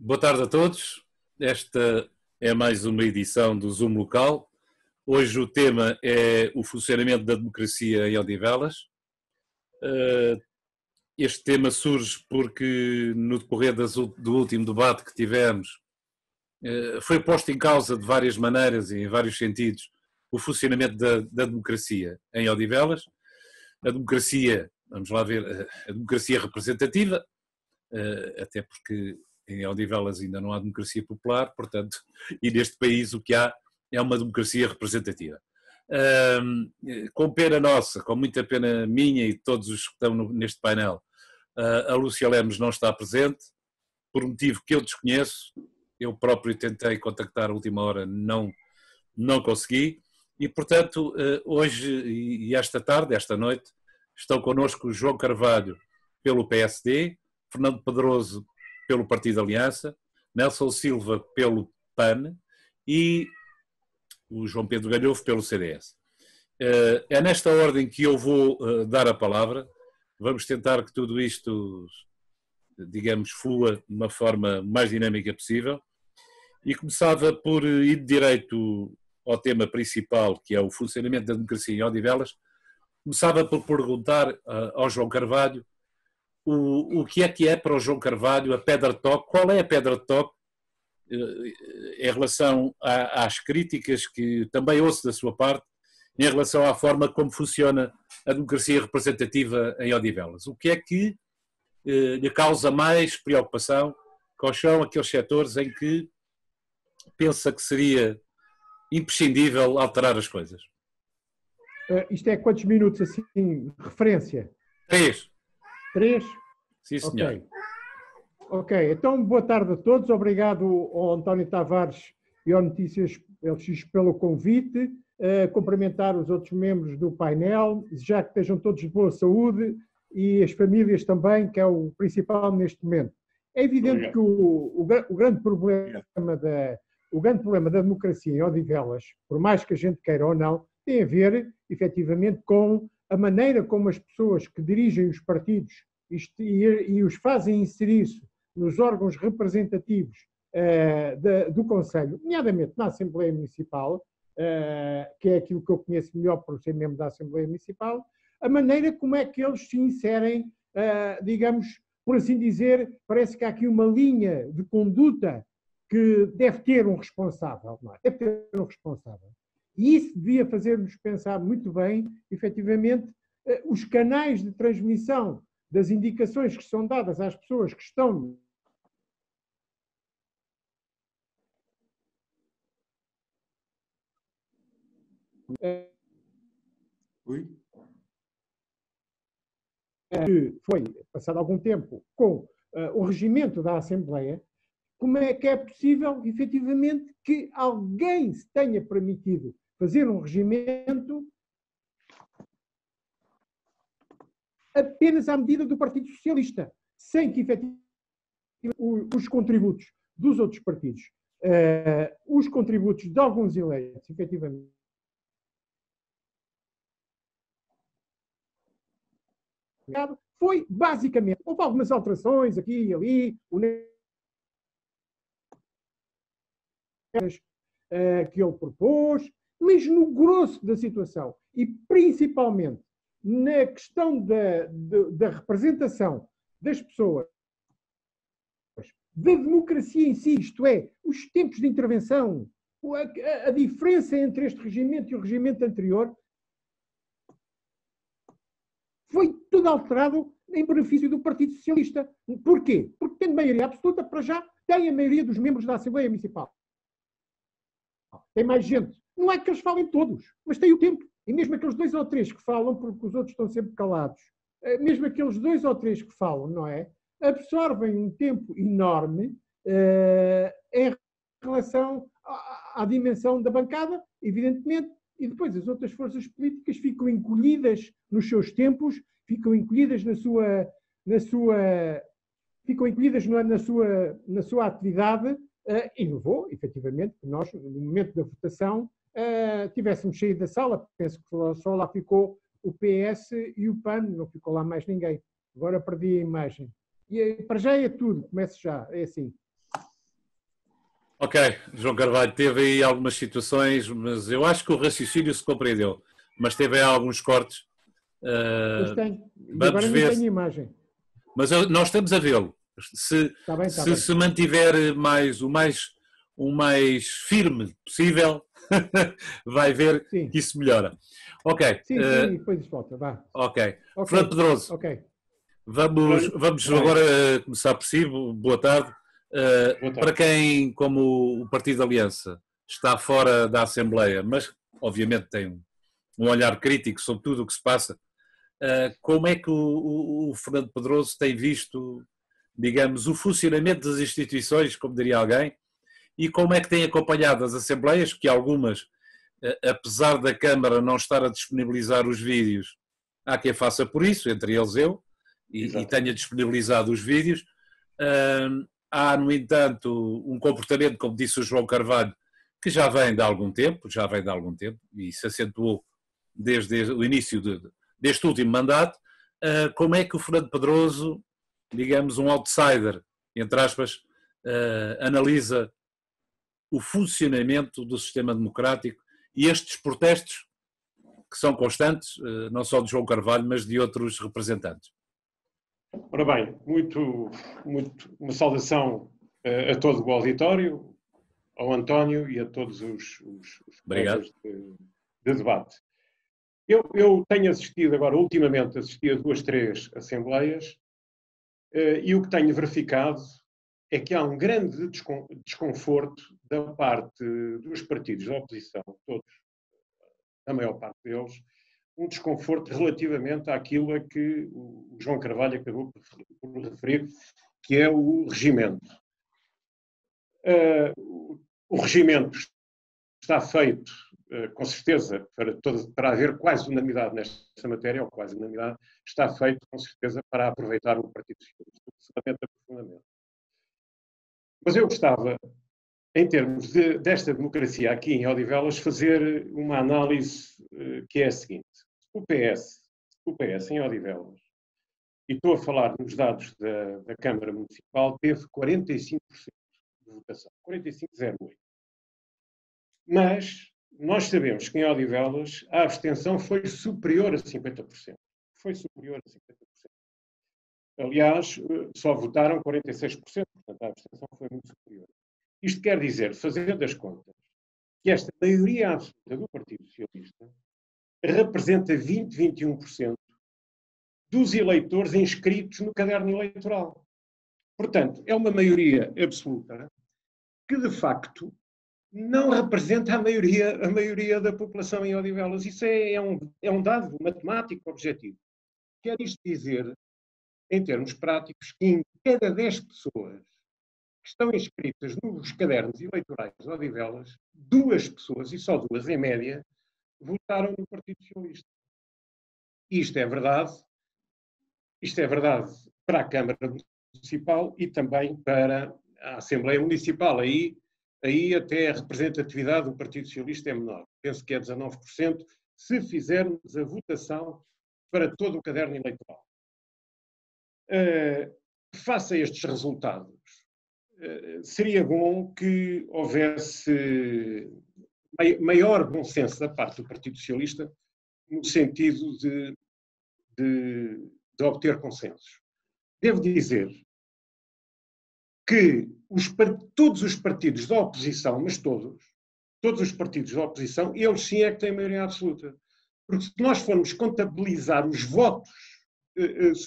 Boa tarde a todos. Esta é mais uma edição do Zoom Local. Hoje o tema é o funcionamento da democracia em Odivelas. Este tema surge porque no decorrer do último debate que tivemos foi posto em causa de várias maneiras e em vários sentidos o funcionamento da democracia em Odivelas. A democracia, vamos lá ver, a democracia representativa, até porque em Odivelas ainda não há democracia popular, portanto, e neste país o que há é uma democracia representativa. Com pena nossa, com muita pena minha e de todos os que estão neste painel, a Lúcia Lemos não está presente, por um motivo que eu desconheço. Eu próprio tentei contactar à última hora, não consegui, e portanto hoje e esta tarde, esta noite, estão connosco o João Carvalho pelo PSD, Fernando Pedroso pelo Partido Aliança, Nelson Silva pelo PAN e o João Pedro Galhovo pelo CDS. É nesta ordem que eu vou dar a palavra. Vamos tentar que tudo isto, digamos, flua de uma forma mais dinâmica possível. E começava por ir direito ao tema principal, que é o funcionamento da democracia em Odivelas. Começava por perguntar ao João Carvalho o que é para o João Carvalho a pedra de toque. Qual é a pedra de toque em relação às críticas que também ouço da sua parte, em relação à forma como funciona a democracia representativa em Odivelas? O que é que lhe causa mais preocupação? Quais são aqueles setores em que pensa que seria imprescindível alterar as coisas? Isto é quantos minutos assim, referência? 3. 3? Sim, senhor. Ok, então boa tarde a todos. Obrigado ao António Tavares e ao Notícias LX pelo convite. Cumprimentar os outros membros do painel, desejar que estejam todos de boa saúde e as famílias também, que é o principal neste momento. É evidente que o grande problema da democracia em Odivelas, por mais que a gente queira ou não, tem a ver, efetivamente, com a maneira como as pessoas que dirigem os partidos e os fazem inserir-se nos órgãos representativos do Conselho, nomeadamente na Assembleia Municipal, que é aquilo que eu conheço melhor por ser membro da Assembleia Municipal, a maneira como é que eles se inserem, digamos, por assim dizer, parece que há aqui uma linha de conduta que deve ter um responsável, não é? Deve ter um responsável. E isso devia fazer-nos pensar muito bem, efetivamente, os canais de transmissão das indicações que são dadas às pessoas que estão foi passado algum tempo com o regimento da Assembleia. Como é que é possível, efetivamente, que alguém se tenha permitido fazer um regimento apenas à medida do Partido Socialista, sem que, efetivamente, os contributos dos outros partidos, os contributos de alguns eleitos, efetivamente, foi basicamente, houve algumas alterações aqui e ali, que ele propôs, mas no grosso da situação, e principalmente na questão da representação das pessoas, da democracia em si, isto é, os tempos de intervenção, a diferença entre este regimento e o regimento anterior, foi tudo alterado em benefício do Partido Socialista. Porquê? Porque tem maioria absoluta, para já tem a maioria dos membros da Assembleia Municipal. Tem mais gente. Não é que eles falem todos, mas tem o tempo. E mesmo aqueles 2 ou 3 que falam, porque os outros estão sempre calados, mesmo aqueles 2 ou 3 que falam, não é? Absorvem um tempo enorme em relação à dimensão da bancada, evidentemente, e depois as outras forças políticas ficam encolhidas nos seus tempos, ficam encolhidas ficam encolhidas na sua atividade, e levou, efetivamente, que nós, no momento da votação, tivéssemos saído da sala. Penso que só lá ficou o PS e o PAN, não ficou lá mais ninguém. Agora perdi a imagem. E para já é tudo, começo já, é assim. Ok, João Carvalho, teve aí algumas situações, mas eu acho que o raciocínio se compreendeu. Mas teve aí alguns cortes. Pois Uh, tem. E vamos agora nem ver. tenho imagem. Mas nós estamos a vê-lo. Se, Está bem, está se bem. se mantiver o mais firme possível, vai ver Sim, que isso melhora. Ok, sim, sim, e depois isso volta. Vá. ok. Fernando Ok, Pedroso, ok. vamos Vai. agora começar por si. Boa tarde. Boa Para tarde. quem, como o Partido Aliança, está fora da Assembleia, mas obviamente tem um olhar crítico sobre tudo o que se passa, como é que o Fernando Pedroso tem visto, digamos, o funcionamento das instituições, como diria alguém, e como é que tem acompanhado as Assembleias, que algumas, apesar da Câmara não estar a disponibilizar os vídeos, há quem faça por isso, entre eles eu, e tenha Exatamente. disponibilizado os vídeos. Há, no entanto, um comportamento, como disse o João Carvalho, que já vem de algum tempo, e se acentuou desde o início deste último mandato. Como é que o Fernando Pedroso, digamos, um outsider, entre aspas, analisa o funcionamento do sistema democrático e estes protestos que são constantes, não só de João Carvalho, mas de outros representantes? Ora bem, uma saudação a todo o auditório, ao António e a todos os Obrigado. colegas de debate. Eu tenho assistido agora, ultimamente, assisti a 2, 3 assembleias e o que tenho verificado é que há um grande desconforto da parte dos partidos da oposição, todos, a maior parte deles, um desconforto relativamente àquilo a que o João Carvalho acabou por referir, que é o regimento. O regimento está feito, com certeza, para haver quase unanimidade nesta matéria, ou quase unanimidade, está feito, com certeza, para aproveitar o Partido Socialista, o que se lamenta profundamente. Mas eu gostava, em termos desta democracia aqui em Odivelas, fazer uma análise que é a seguinte. O PS em Odivelas, e estou a falar nos dados da Câmara Municipal, teve 45% de votação, 45,08%. Mas nós sabemos que em Odivelas a abstenção foi superior a 50%. Foi superior a 50%. Aliás, só votaram 46%, portanto a abstenção foi muito superior. Isto quer dizer, fazendo as contas, que esta maioria absoluta do Partido Socialista representa 20, 21% dos eleitores inscritos no caderno eleitoral. Portanto, é uma maioria absoluta que, de facto, não representa a maioria da população em Odivelas. Isso é um dado matemático objetivo. Quer isto dizer, em termos práticos, que em cada 10 pessoas que estão inscritas nos cadernos eleitorais de Odivelas, 2 pessoas, e só 2 em média, votaram no Partido Socialista. Isto é verdade para a Câmara Municipal e também para a Assembleia Municipal. Aí até a representatividade do Partido Socialista é menor. Penso que é 19%, se fizermos a votação para todo o caderno eleitoral. Face a estes resultados, seria bom que houvesse maior bom senso da parte do Partido Socialista no sentido de obter consensos. Devo dizer que todos os partidos da oposição, mas todos os partidos da oposição, eles sim é que têm maioria absoluta. Porque se nós formos contabilizar os votos,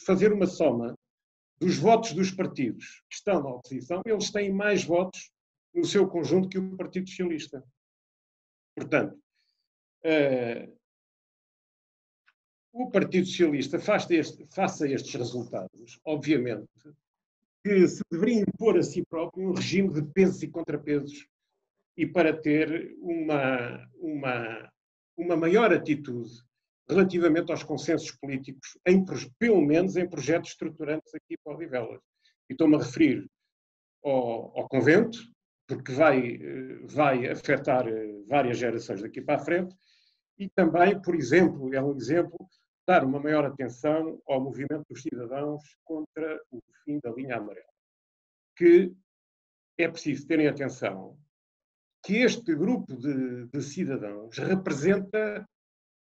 fazer uma soma dos votos dos partidos que estão na oposição, eles têm mais votos no seu conjunto que o Partido Socialista. Portanto, o Partido Socialista, face a estes resultados, obviamente, que se deveria impor a si próprio um regime de pesos e contrapesos e para ter uma maior atitude relativamente aos consensos políticos, pelo menos em projetos estruturantes aqui para Odivelas. E estou-me a referir ao convento, porque vai afetar várias gerações daqui para a frente, e também, por exemplo, é um exemplo, dar uma maior atenção ao movimento dos cidadãos contra o fim da linha amarela, que é preciso terem atenção que este grupo de cidadãos representa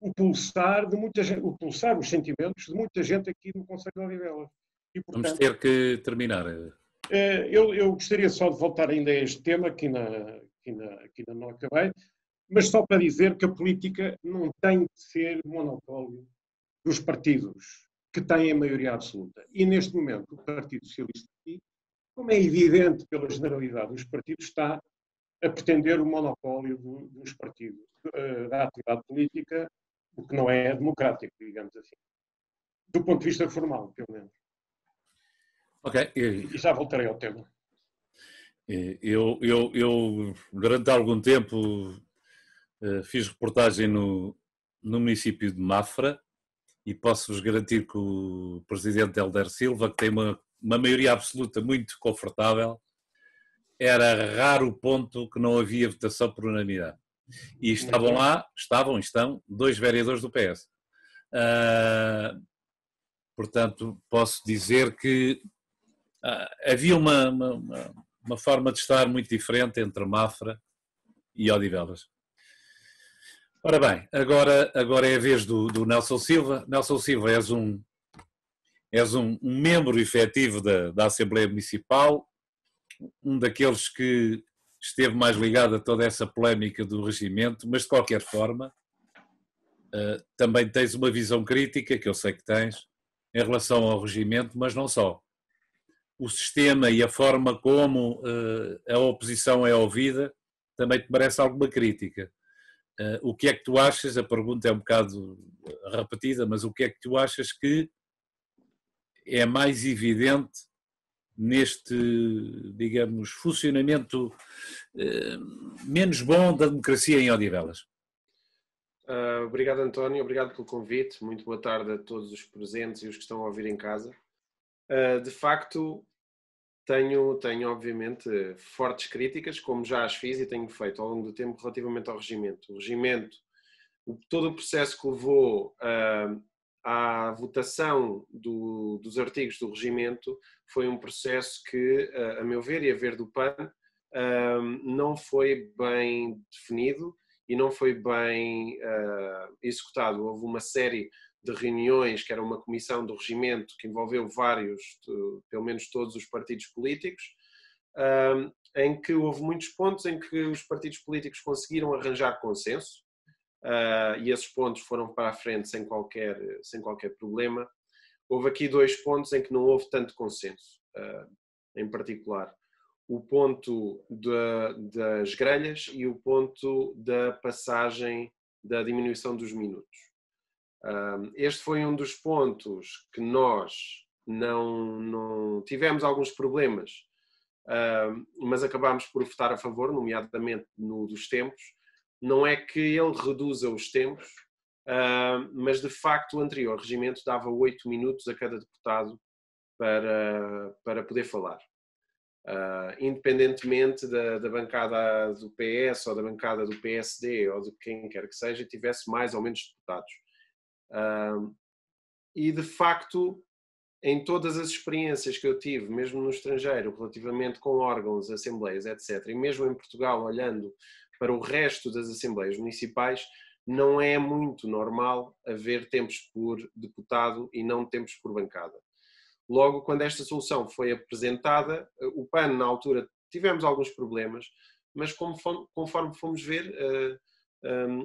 o pulsar de muita gente, o pulsar, os sentimentos de muita gente aqui no Conselho de Odivelas. E, Vamos portanto, ter que terminar. eu gostaria só de voltar ainda a este tema, que ainda não acabei, mas só para dizer que a política não tem de ser monopólio dos partidos que têm a maioria absoluta. E neste momento o Partido Socialista aqui, como é evidente pela generalidade dos partidos, está a pretender o monopólio dos partidos, da atividade política, o que não é democrático, digamos assim. Do ponto de vista formal, pelo menos. Ok. E já voltarei ao tema. Eu durante algum tempo, fiz reportagem no município de Mafra e posso-vos garantir que o presidente Hélder Silva, que tem uma maioria absoluta muito confortável, era raro o ponto que não havia votação por unanimidade. E estavam lá, estão, 2 vereadores do PS. Portanto, posso dizer que havia uma forma de estar muito diferente entre Mafra e Odivelas. Ora bem, agora é a vez do Nelson Silva. Nelson Silva, és um membro efetivo da Assembleia Municipal, um daqueles que esteve mais ligado a toda essa polémica do regimento, mas de qualquer forma também tens uma visão crítica, que eu sei que tens, em relação ao regimento, mas não só. O sistema e a forma como a oposição é ouvida também te merece alguma crítica. O que é que tu achas? A pergunta é um bocado repetida, mas o que é que tu achas que é mais evidente neste, digamos, funcionamento menos bom da democracia em Odivelas? Obrigado, António, obrigado pelo convite. Muito boa tarde a todos os presentes e os que estão a ouvir em casa. De facto, tenho obviamente fortes críticas, como já as fiz e tenho feito ao longo do tempo relativamente ao regimento. O regimento, todo o processo que levou à votação dos artigos do regimento foi um processo que, a meu ver e a ver do PAN, não foi bem definido e não foi bem executado. Houve uma série de reuniões, que era uma comissão do regimento que envolveu pelo menos todos os partidos políticos, em que houve muitos pontos em que os partidos políticos conseguiram arranjar consenso, e esses pontos foram para a frente sem qualquer problema. Houve aqui 2 pontos em que não houve tanto consenso, em particular. O ponto das grelhas e o ponto da passagem da diminuição dos minutos. Este foi um dos pontos que nós não tivemos alguns problemas, mas acabámos por votar a favor, nomeadamente no dos tempos. Não é que ele reduza os tempos, mas de facto o anterior regimento dava 8 minutos a cada deputado para poder falar. Independentemente da bancada do PS ou da bancada do PSD ou de quem quer que seja, tivesse mais ou menos deputados. E de facto, em todas as experiências que eu tive, mesmo no estrangeiro, relativamente com órgãos, assembleias, etc., e mesmo em Portugal, olhando para o resto das assembleias municipais, não é muito normal haver tempos por deputado e não tempos por bancada. Logo, quando esta solução foi apresentada, o PAN, na altura, tivemos alguns problemas, mas conforme fomos ver,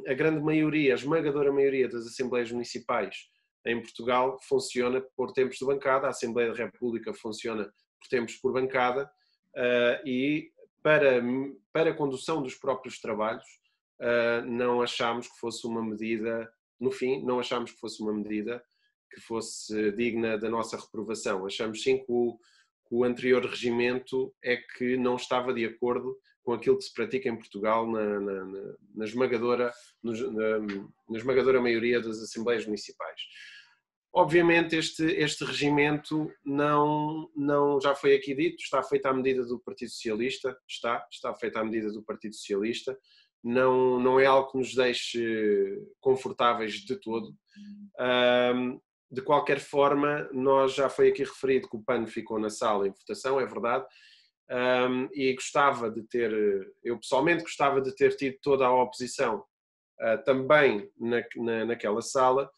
a grande maioria, a esmagadora maioria das assembleias municipais em Portugal funciona por tempos de bancada, a Assembleia da República funciona por tempos por bancada, e para a condução dos próprios trabalhos, não achámos que fosse uma medida, no fim, não achámos que fosse uma medida que fosse digna da nossa reprovação. Achamos sim que o anterior regimento é que não estava de acordo com aquilo que se pratica em Portugal na esmagadora maioria das assembleias municipais. Obviamente este regimento não já foi aqui dito, está feito à medida do Partido Socialista, está feito à medida do Partido Socialista, não é algo que nos deixe confortáveis de todo. De qualquer forma, já foi aqui referido que o PAN ficou na sala em votação, é verdade. e gostava de ter, eu pessoalmente gostava de ter tido toda a oposição também naquela sala,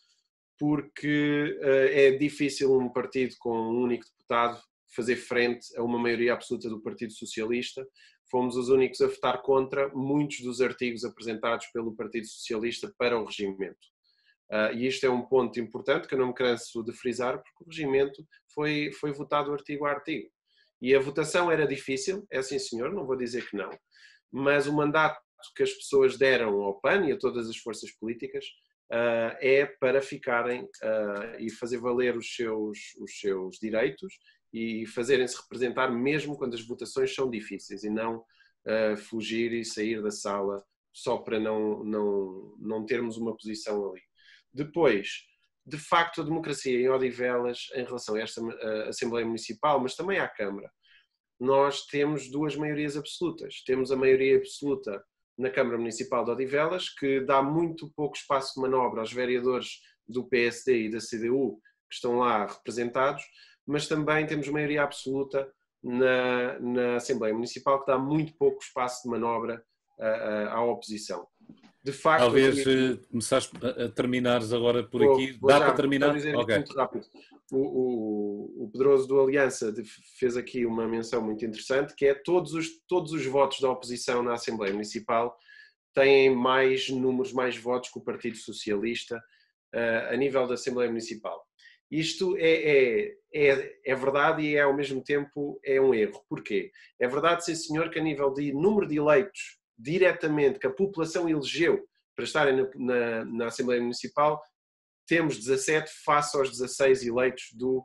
porque é difícil um partido com um único deputado fazer frente a uma maioria absoluta do Partido Socialista. Fomos os únicos a votar contra muitos dos artigos apresentados pelo Partido Socialista para o regimento. E isto é um ponto importante que eu não me canso de frisar, porque o regimento foi votado artigo a artigo. E a votação era difícil, é sim senhor, não vou dizer que não, mas o mandato que as pessoas deram ao PAN e a todas as forças políticas é para ficarem e fazer valer os seus direitos e fazerem-se representar mesmo quando as votações são difíceis, e não fugir e sair da sala só para não termos uma posição ali. Depois, de facto, a democracia em Odivelas, em relação a esta Assembleia Municipal, mas também à Câmara, nós temos duas maiorias absolutas. Temos a maioria absoluta na Câmara Municipal de Odivelas, que dá muito pouco espaço de manobra aos vereadores do PSD e da CDU que estão lá representados, mas também temos maioria absoluta na Assembleia Municipal, que dá muito pouco espaço de manobra à oposição. De facto, talvez começares a terminares agora por aqui. Dá para terminar? Dizer muito rápido. O Pedroso do Aliança fez aqui uma menção muito interessante, que é todos os votos da oposição na Assembleia Municipal têm mais números, mais votos que o Partido Socialista a nível da Assembleia Municipal. Isto é verdade e ao mesmo tempo é um erro. Porquê? É verdade, sim senhor, que a nível de número de eleitos diretamente que a população elegeu para estarem na Assembleia Municipal, temos 17 face aos 16 eleitos do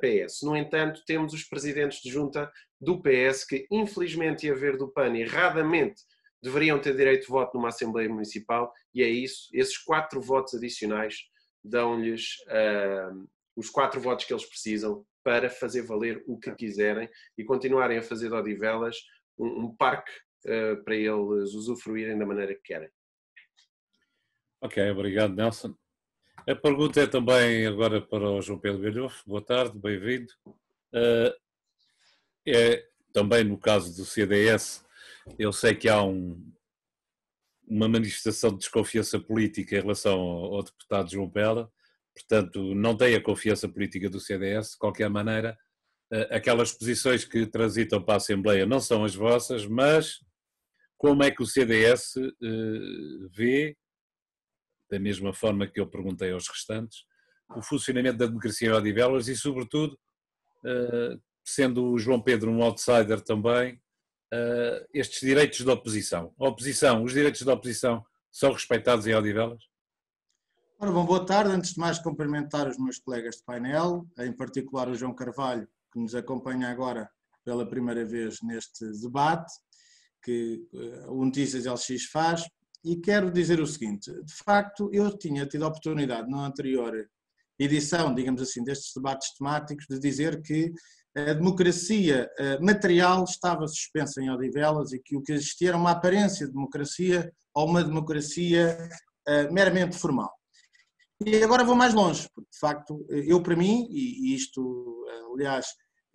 PS. No entanto, temos os presidentes de junta do PS que, infelizmente, e a ver do PAN, erradamente deveriam ter direito de voto numa Assembleia Municipal, e é isso, esses 4 votos adicionais dão-lhes os 4 votos que eles precisam para fazer valer o que quiserem e continuarem a fazer de Odivelas um parque para eles usufruírem da maneira que querem. Ok, obrigado, Nelson. A pergunta é também agora para o João Pedro Galhofe. Boa tarde, bem-vindo. É também no caso do CDS, eu sei que há uma manifestação de desconfiança política em relação ao deputado João Pela, portanto não tem a confiança política do CDS, de qualquer maneira, aquelas posições que transitam para a Assembleia não são as vossas, mas como é que o CDS vê, da mesma forma que eu perguntei aos restantes, o funcionamento da democracia em Odivelas e, sobretudo, sendo o João Pedro um outsider também, estes direitos de oposição. Os direitos de oposição são respeitados em Odivelas? Ora bom, boa tarde. Antes de mais, cumprimentar os meus colegas de painel, em particular o João Carvalho, que nos acompanha agora pela primeira vez neste debate que o Notícias LX faz, e quero dizer o seguinte: de facto, eu tinha tido a oportunidade na anterior edição, digamos assim, destes debates temáticos, de dizer que a democracia material estava suspensa em Odivelas e que o que existia era uma aparência de democracia ou uma democracia meramente formal. E agora vou mais longe, porque de facto, eu para mim, e isto, aliás,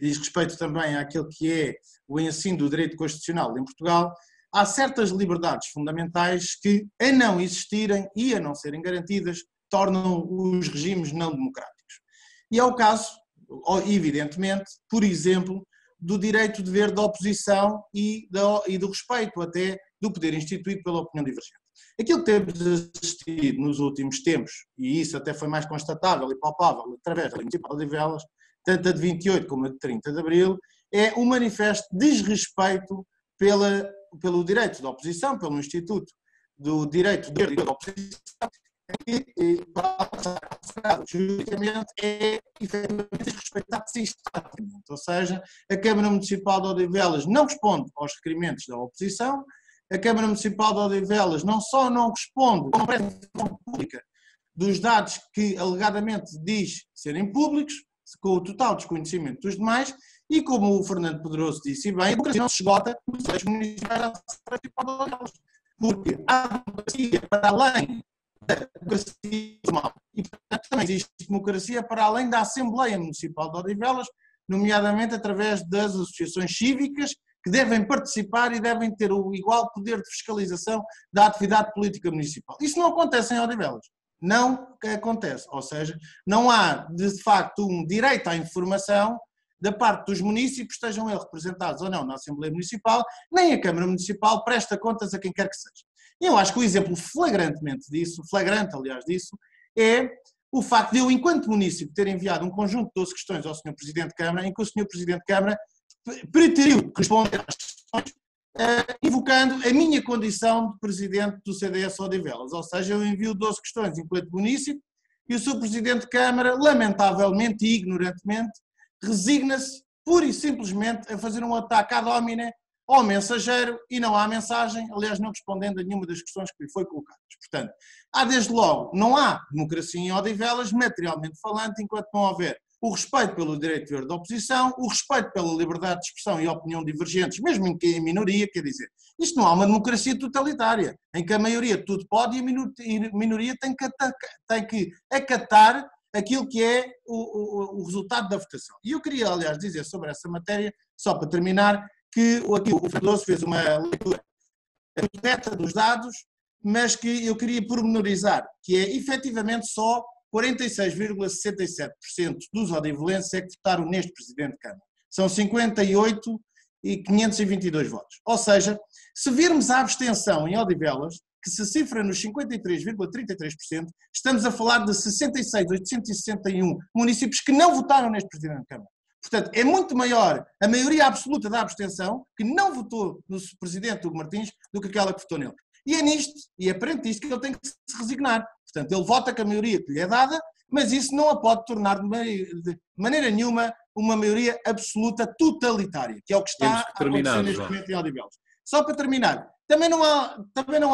diz respeito também àquilo que é o ensino do direito constitucional em Portugal, há certas liberdades fundamentais que, a não existirem e a não serem garantidas, tornam os regimes não democráticos. E é o caso, evidentemente, por exemplo, do direito de ver da oposição e do respeito até do poder instituído pela opinião divergente. Aquilo que temos assistido nos últimos tempos, e isso até foi mais constatável e palpável através da Lei Municipal de Odivelas, tanto a de 28 como a de 30 de Abril, é um manifesto desrespeito pelo direito da oposição, pelo Instituto do Direito da Oposição, que, juridicamente, é efetivamente desrespeitado sistematicamente. Ou seja, a Câmara Municipal de Odivelas não responde aos requerimentos da oposição, a Câmara Municipal de Odivelas não só não responde à prestação pública dos dados que alegadamente diz serem públicos, com o total desconhecimento dos demais, e como o Fernando Pedroso disse bem, a democracia não se esgota nos eixos municipais da Municipal de Odivelas, porque há democracia para além da democracia formal. E, portanto, também existe democracia para além da Assembleia Municipal de Odivelas, nomeadamente através das associações cívicas que devem participar e devem ter o igual poder de fiscalização da atividade política municipal. Isso não acontece em Odivelas. Não acontece. Ou seja, não há, de facto, um direito à informação da parte dos municípios, estejam eles representados ou não na Assembleia Municipal, nem a Câmara Municipal presta contas a quem quer que seja. E eu acho que o exemplo flagrante, aliás, disso, é o facto de eu, enquanto município, ter enviado um conjunto de 12 questões ao Sr. Presidente de Câmara, em que o Sr. Presidente de Câmara preteriu responder às questões, invocando a minha condição de Presidente do CDS Odivelas. Ou seja, eu envio 12 questões enquanto município e o Sr. Presidente de Câmara, lamentavelmente e ignorantemente, resigna-se pura e simplesmente a fazer um ataque ad hominem ao mensageiro e não à mensagem, aliás, não respondendo a nenhuma das questões que lhe foi colocadas. Portanto, desde logo, não há democracia em Odivelas, materialmente falando, enquanto não houver o respeito pelo direito de ver da oposição, o respeito pela liberdade de expressão e opinião divergentes, mesmo em que em minoria, quer dizer, isto não há uma democracia totalitária, em que a maioria tudo pode e a minoria tem que acatar aquilo que é o resultado da votação. E eu queria, aliás, dizer sobre essa matéria, só para terminar, que o Fernando fez uma leitura correta dos dados, mas que eu queria pormenorizar, que é efetivamente só 46,67% dos odivelenses é que votaram neste Presidente de Câmara. São 58.522 votos. Ou seja, se virmos a abstenção em Odivelas, que se cifra nos 53,33%, estamos a falar de 66.861 municípios que não votaram neste Presidente de Câmara. Portanto, é muito maior a maioria absoluta da abstenção, que não votou no Presidente Hugo Martins, do que aquela que votou nele. E é nisto, e é perante isto, que ele tem que se resignar. Portanto, ele vota com a maioria que lhe é dada, mas isso não a pode tornar de maneira nenhuma uma maioria absoluta totalitária, que é o que está a acontecer neste momento em Odivelas. Só para terminar, também não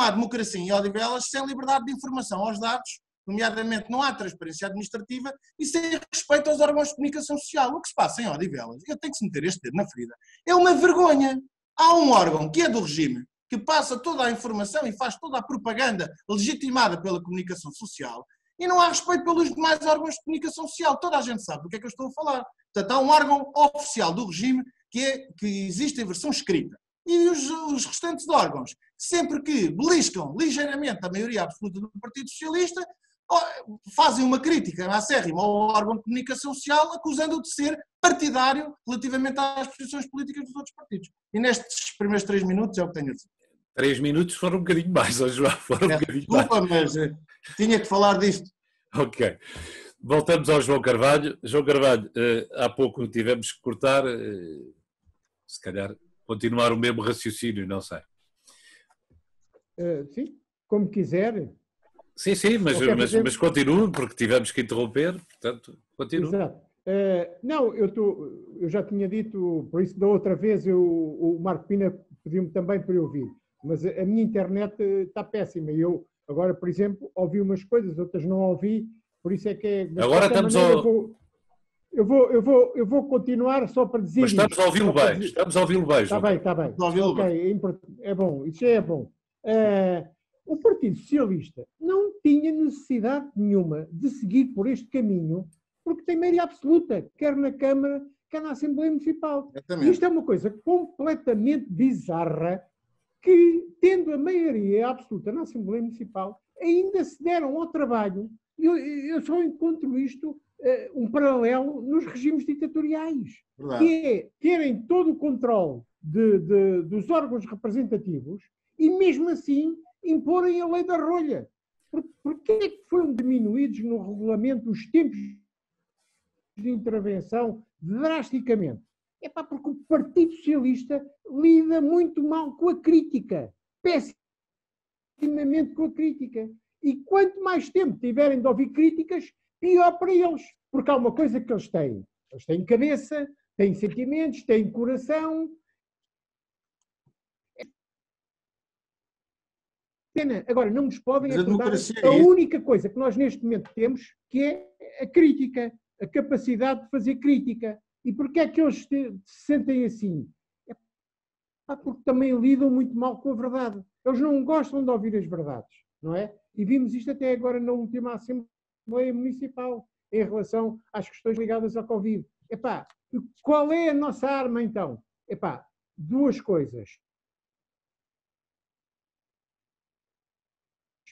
há democracia em Odivelas sem liberdade de informação aos dados, nomeadamente não há transparência administrativa e sem respeito aos órgãos de comunicação social. O que se passa em Odivelas, eu tenho que se meter este dedo na ferida, é uma vergonha. Há um órgão que é do regime, que passa toda a informação e faz toda a propaganda legitimada pela comunicação social, e não há respeito pelos demais órgãos de comunicação social. Toda a gente sabe do que é que eu estou a falar. Portanto, há um órgão oficial do regime que existe em versão escrita. E os restantes órgãos, sempre que beliscam ligeiramente a maioria absoluta do Partido Socialista, fazem uma crítica acérrima ao órgão de comunicação social, acusando-o de ser partidário relativamente às posições políticas dos outros partidos. E nestes primeiros 3 minutos é o que tenho a dizer. 3 minutos foram um bocadinho mais, João. Desculpa, mas tinha que falar disto. Ok. Voltamos ao João Carvalho. João Carvalho, há pouco tivemos que cortar, se calhar continuar o mesmo raciocínio, não sei. Sim, como quiser. Sim, mas continue, porque tivemos que interromper, portanto, continue. Exato. Não, eu já tinha dito, por isso da outra vez o Marco Pina pediu-me também para eu ouvir, mas a minha internet está péssima. Eu agora, por exemplo, ouvi umas coisas, outras não ouvi, por isso é que é... Agora estamos Eu vou continuar só para dizer... Mas estamos a ouvi-lo bem, estamos a ouvi-lo bem. Está bem. Ok, é bom, isso já é bom. O Partido Socialista não tinha necessidade nenhuma de seguir por este caminho, porque tem maioria absoluta, quer na Câmara, quer na Assembleia Municipal. Isto é uma coisa completamente bizarra, que, tendo a maioria absoluta na Assembleia Municipal, ainda se deram ao trabalho, e eu só encontro isto, um paralelo nos regimes ditatoriais, Verdade. Que é terem todo o controle dos órgãos representativos e, mesmo assim, imporem a lei da rolha. Porquê é que foram diminuídos no regulamento os tempos de intervenção drasticamente? É porque o Partido Socialista lida muito mal com a crítica, pessimamente com a crítica. E quanto mais tempo tiverem de ouvir críticas, pior para eles. Porque há uma coisa que eles têm. Eles têm cabeça, têm sentimentos, têm coração. Pena. Agora, não nos podem acordar a única coisa que nós neste momento temos, que é a crítica, a capacidade de fazer crítica. E porquê é que eles se sentem assim? Porque também lidam muito mal com a verdade. Eles não gostam de ouvir as verdades, não é? E vimos isto até agora na última Assembleia Municipal, em relação às questões ligadas ao Covid. Qual é a nossa arma então? duas coisas.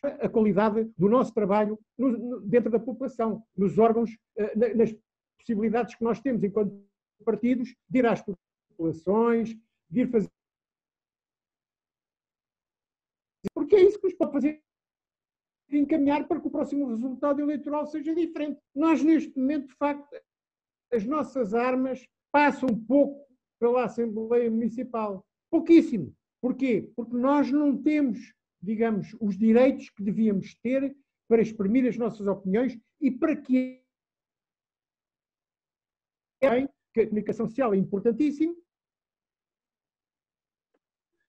A qualidade do nosso trabalho dentro da população, nos órgãos, nas possibilidades que nós temos enquanto partidos, de ir às populações, de ir fazer. Porque é isso que nos pode fazer encaminhar para que o próximo resultado eleitoral seja diferente. Nós, neste momento, de facto, as nossas armas passam um pouco pela Assembleia Municipal. Pouquíssimo. Porquê? Porque nós não temos, digamos, os direitos que devíamos ter para exprimir as nossas opiniões e para que a comunicação social é importantíssima,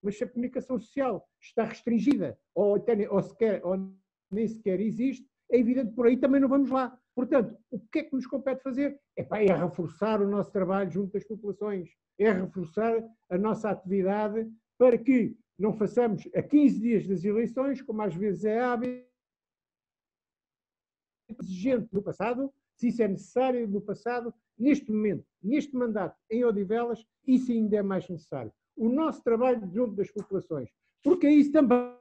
mas se a comunicação social está restringida ou nem sequer existe, é evidente que por aí também não vamos lá. Portanto, o que é que nos compete fazer? É reforçar o nosso trabalho junto às populações, é reforçar a nossa atividade para que não façamos a 15 dias das eleições, como às vezes é hábito, exigente no passado, se isso é necessário no passado, neste momento, neste mandato em Odivelas, isso ainda é mais necessário. O nosso trabalho junto das populações, porque é isso também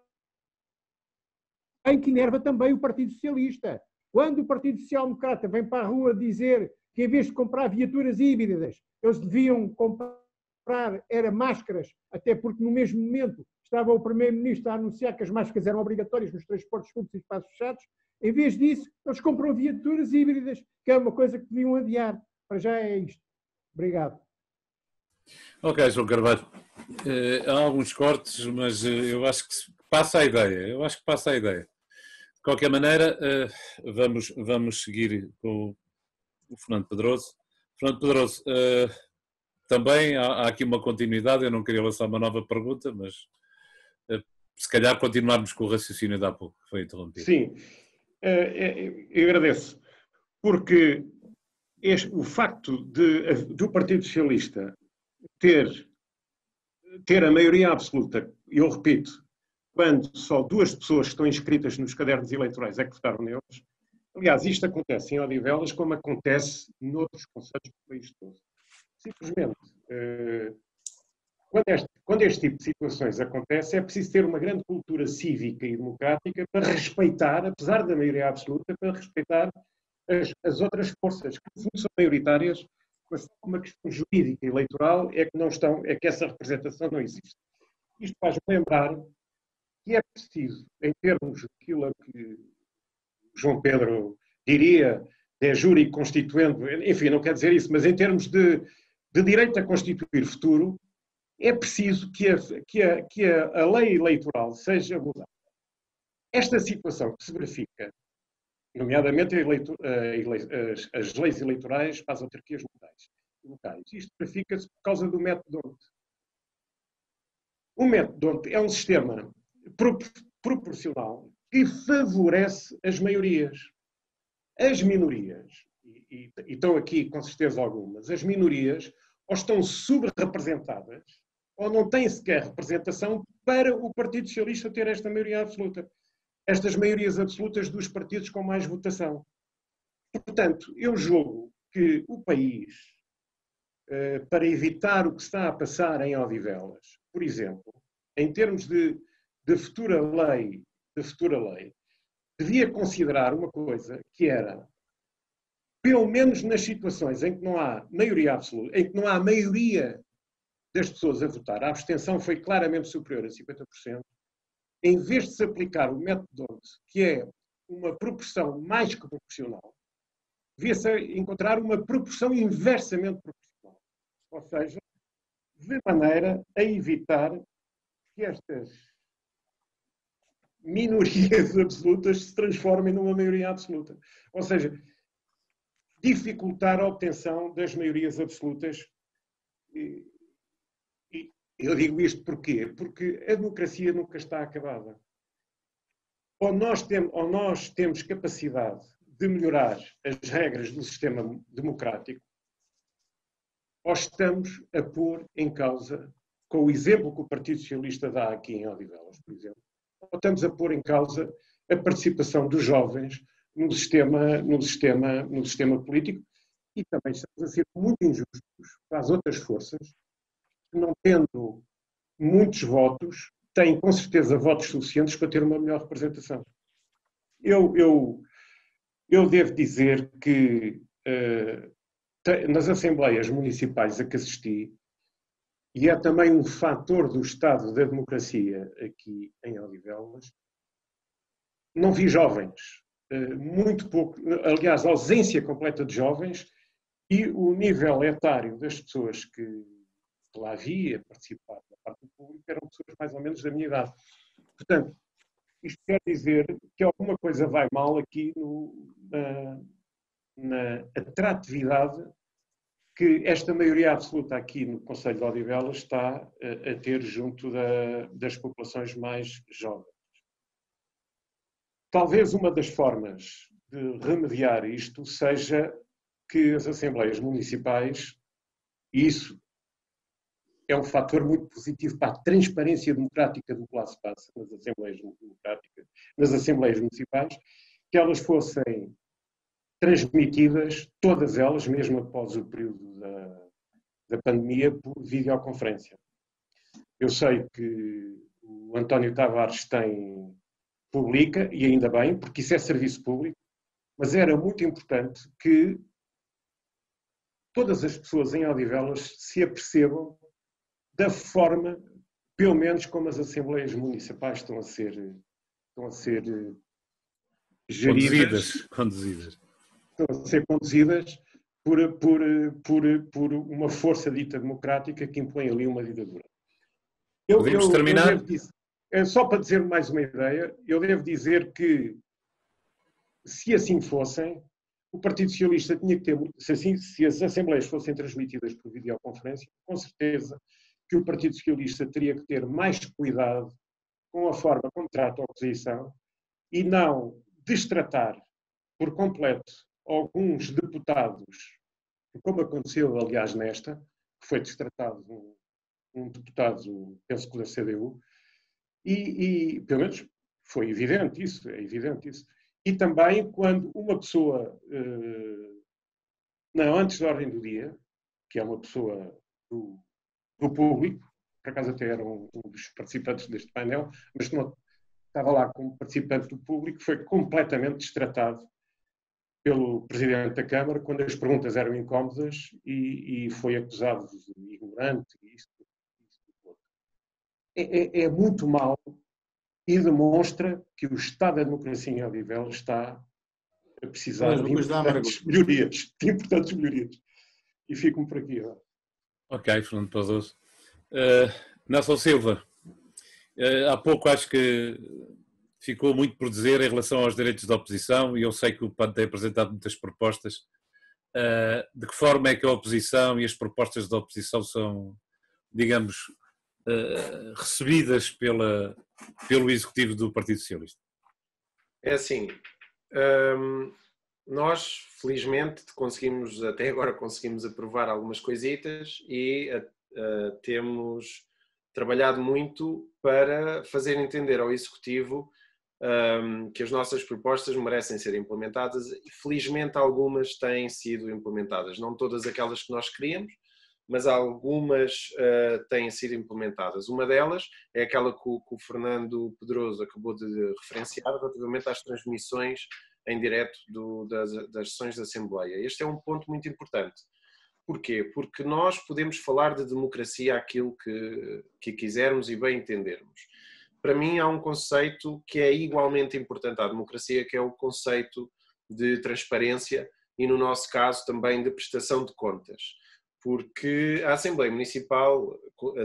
que enerva também o Partido Socialista. Quando o Partido Social Democrata vem para a rua dizer que em vez de comprar viaturas híbridas, eles deviam comprar máscaras, até porque no mesmo momento estava o Primeiro-Ministro a anunciar que as máscaras eram obrigatórias nos transportes públicos e espaços fechados, em vez disso, eles compram viaturas híbridas, que é uma coisa que deviam adiar. Para já é isto. Obrigado. Ok, João Carvalho. Há alguns cortes, mas eu acho que passa a ideia. De qualquer maneira, vamos seguir com o Fernando Pedroso. Fernando Pedroso, também há aqui uma continuidade. Eu não queria lançar uma nova pergunta, mas se calhar continuarmos com o raciocínio de há pouco, que foi interrompido. Sim, eu agradeço, porque o facto do Partido Socialista ter a maioria absoluta, e eu repito, quando só 2 pessoas que estão inscritas nos cadernos eleitorais é que votaram neles. Aliás, isto acontece em Odivelas como acontece noutros concelhos do país todo. Simplesmente, quando este tipo de situações acontece, é preciso ter uma grande cultura cívica e democrática para respeitar, apesar da maioria absoluta, para respeitar as outras forças que são maioritárias, mas uma questão jurídica e eleitoral é que essa representação não existe. Isto faz-me lembrar que é preciso, em termos daquilo que João Pedro diria, de júri constituendo, enfim, não quer dizer isso, mas em termos de direito a constituir futuro, é preciso que a lei eleitoral seja mudada. Esta situação que se verifica, nomeadamente as leis eleitorais para as autarquias locais, isto verifica-se por causa do método D'Hondt. O método D'Hondt é um sistema proporcional que favorece as maiorias. As minorias, e estão aqui com certeza algumas, as minorias ou estão subrepresentadas ou não têm sequer representação para o Partido Socialista ter esta maioria absoluta. Estas maiorias absolutas dos partidos com mais votação. Portanto, eu julgo que o país, para evitar o que está a passar em Odivelas, por exemplo, em termos de futura lei, devia considerar uma coisa que era, pelo menos nas situações em que não há maioria absoluta, em que não há maioria das pessoas a votar, a abstenção foi claramente superior a 50%, em vez de se aplicar o método D'Hondt, que é uma proporção mais que proporcional, devia-se encontrar uma proporção inversamente proporcional. Ou seja, de maneira a evitar que estas minorias absolutas se transformem numa maioria absoluta. Ou seja, dificultar a obtenção das maiorias absolutas. E eu digo isto porquê? Porque a democracia nunca está acabada. Ou nós temos capacidade de melhorar as regras do sistema democrático, ou estamos a pôr em causa, com o exemplo que o Partido Socialista dá aqui em Odivelas, por exemplo, ou estamos a pôr em causa a participação dos jovens no sistema político, e também estamos a ser muito injustos para as outras forças que, não tendo muitos votos, tem com certeza votos suficientes para ter uma melhor representação. Eu devo dizer que nas assembleias municipais a que assisti, e é também um fator do estado da democracia aqui em Odivelas, não vi jovens, muito pouco, aliás, ausência completa de jovens, e o nível etário das pessoas que lá havia participar da parte do público eram pessoas mais ou menos da minha idade. Portanto, isto quer dizer que alguma coisa vai mal aqui na atratividade que esta maioria absoluta aqui no Concelho de Odivelas está a ter junto das populações mais jovens. Talvez uma das formas de remediar isto seja que as assembleias municipais, e isso é um fator muito positivo para a transparência democrática do que lá se passa nas assembleias democráticas, nas assembleias municipais, que elas fossem transmitidas, todas elas, mesmo após o período da pandemia, por videoconferência. Eu sei que o António Tavares publica, e ainda bem, porque isso é serviço público, mas era muito importante que todas as pessoas em Odivelas se apercebam da forma, pelo menos como as assembleias municipais estão a ser geridas. Conduzidas. Estão a ser conduzidas por uma força dita democrática que impõe ali uma ditadura. Podemos terminar? Só para dizer mais uma ideia, eu devo dizer que, se assim fossem, o Partido Socialista tinha que ter, se as assembleias fossem transmitidas por videoconferência, com certeza que o Partido Socialista teria que ter mais cuidado com a forma como trata a oposição e não destratar por completo alguns deputados, como aconteceu, aliás, nesta, que foi destratado um deputado, penso que da CDU, e pelo menos foi evidente isso, é evidente isso. E também quando uma pessoa, não, antes da ordem do dia, que é uma pessoa do público, por acaso até era um dos participantes deste painel, mas que não estava lá como participante do público, foi completamente destratado pelo Presidente da Câmara quando as perguntas eram incómodas e foi acusado de ignorante e isso. É muito mau e demonstra que o Estado da democracia em Odivelas está a precisar de importantes melhorias. E fico-me por aqui. Ok, Fernando Pauloso. Nelson Silva, há pouco acho que ficou muito por dizer em relação aos direitos da oposição e eu sei que o PAN tem apresentado muitas propostas. De que forma é que a oposição e as propostas da oposição são, digamos, recebidas pelo Executivo do Partido Socialista? É assim, nós felizmente até agora conseguimos aprovar algumas coisitas e temos trabalhado muito para fazer entender ao Executivo que as nossas propostas merecem ser implementadas e felizmente algumas têm sido implementadas, não todas aquelas que nós queríamos, mas algumas têm sido implementadas. Uma delas é aquela que o Fernando Pedroso acabou de referenciar relativamente às transmissões em direto das sessões da Assembleia. Este é um ponto muito importante. Porquê? Porque nós podemos falar de democracia aquilo que quisermos e bem entendermos. Para mim há um conceito que é igualmente importante à democracia, que é o conceito de transparência e, no nosso caso, também de prestação de contas. Porque a Assembleia Municipal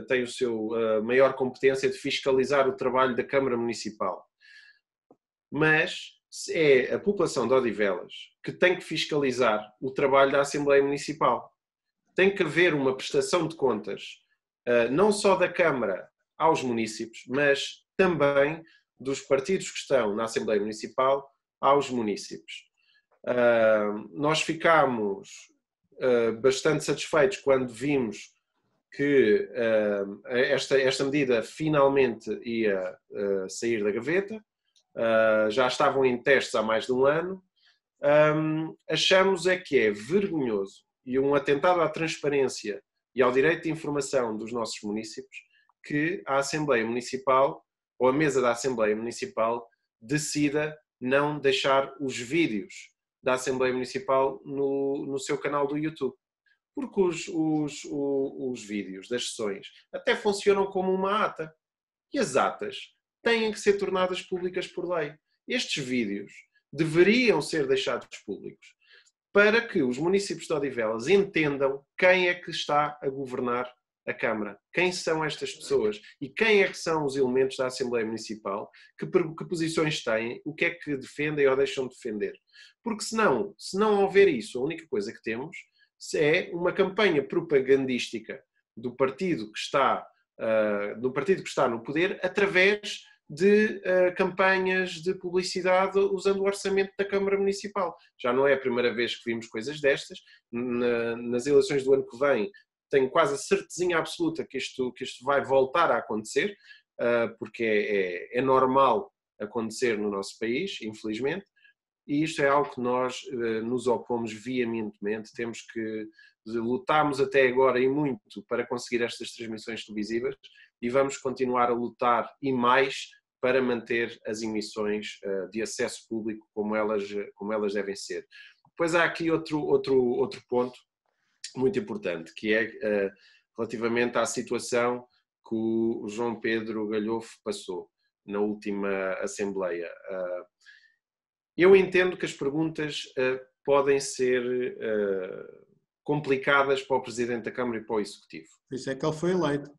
tem a maior competência de fiscalizar o trabalho da Câmara Municipal. Mas é a população de Odivelas que tem que fiscalizar o trabalho da Assembleia Municipal. Tem que haver uma prestação de contas, não só da Câmara aos municípios, mas também dos partidos que estão na Assembleia Municipal aos municípios. Nós ficámos bastante satisfeitos quando vimos que esta medida finalmente ia sair da gaveta. Já estavam em testes há mais de um ano. Achamos que é vergonhoso e um atentado à transparência e ao direito de informação dos nossos municípios que a Assembleia Municipal ou a mesa da Assembleia Municipal decida não deixar os vídeos da Assembleia Municipal no seu canal do YouTube. Porque os vídeos das sessões até funcionam como uma ata. E as atas têm que ser tornadas públicas por lei. Estes vídeos deveriam ser deixados públicos para que os municípios de Odivelas entendam quem é que está a governar a Câmara, quem são estas pessoas e quem é que são os elementos da Assembleia Municipal, que posições têm, o que é que defendem ou deixam de defender. Porque se não houver isso, a única coisa que temos é uma campanha propagandística do partido que está no poder através de campanhas de publicidade usando o orçamento da Câmara Municipal. Já não é a primeira vez que vimos coisas destas. Nas eleições do ano que vem, tenho quase a certezinha absoluta que isto vai voltar a acontecer, porque é normal acontecer no nosso país, infelizmente, e isto é algo que nós nos opomos veementemente. Lutámos até agora e muito para conseguir estas transmissões televisivas e vamos continuar a lutar e mais para manter as emissões de acesso público como elas devem ser. Depois há aqui outro ponto muito importante, que é relativamente à situação que o João Pedro Galhofe passou na última Assembleia. Eu entendo que as perguntas podem ser complicadas para o Presidente da Câmara e para o Executivo. Por isso é que ele foi eleito.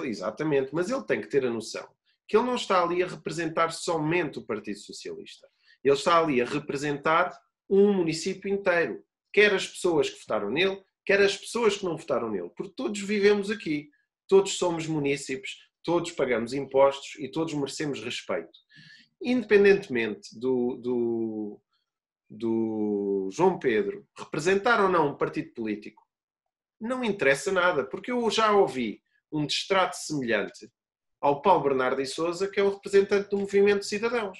Exatamente, mas ele tem que ter a noção que ele não está ali a representar somente o Partido Socialista. Ele está ali a representar um município inteiro, quer as pessoas que votaram nele, quer as pessoas que não votaram nele, porque todos vivemos aqui, todos somos munícipes, todos pagamos impostos e todos merecemos respeito. Independentemente do João Pedro representar ou não um partido político, não interessa nada, porque eu já ouvi um distrato semelhante ao Paulo Bernardo e Sousa, que é o representante do Movimento de Cidadãos.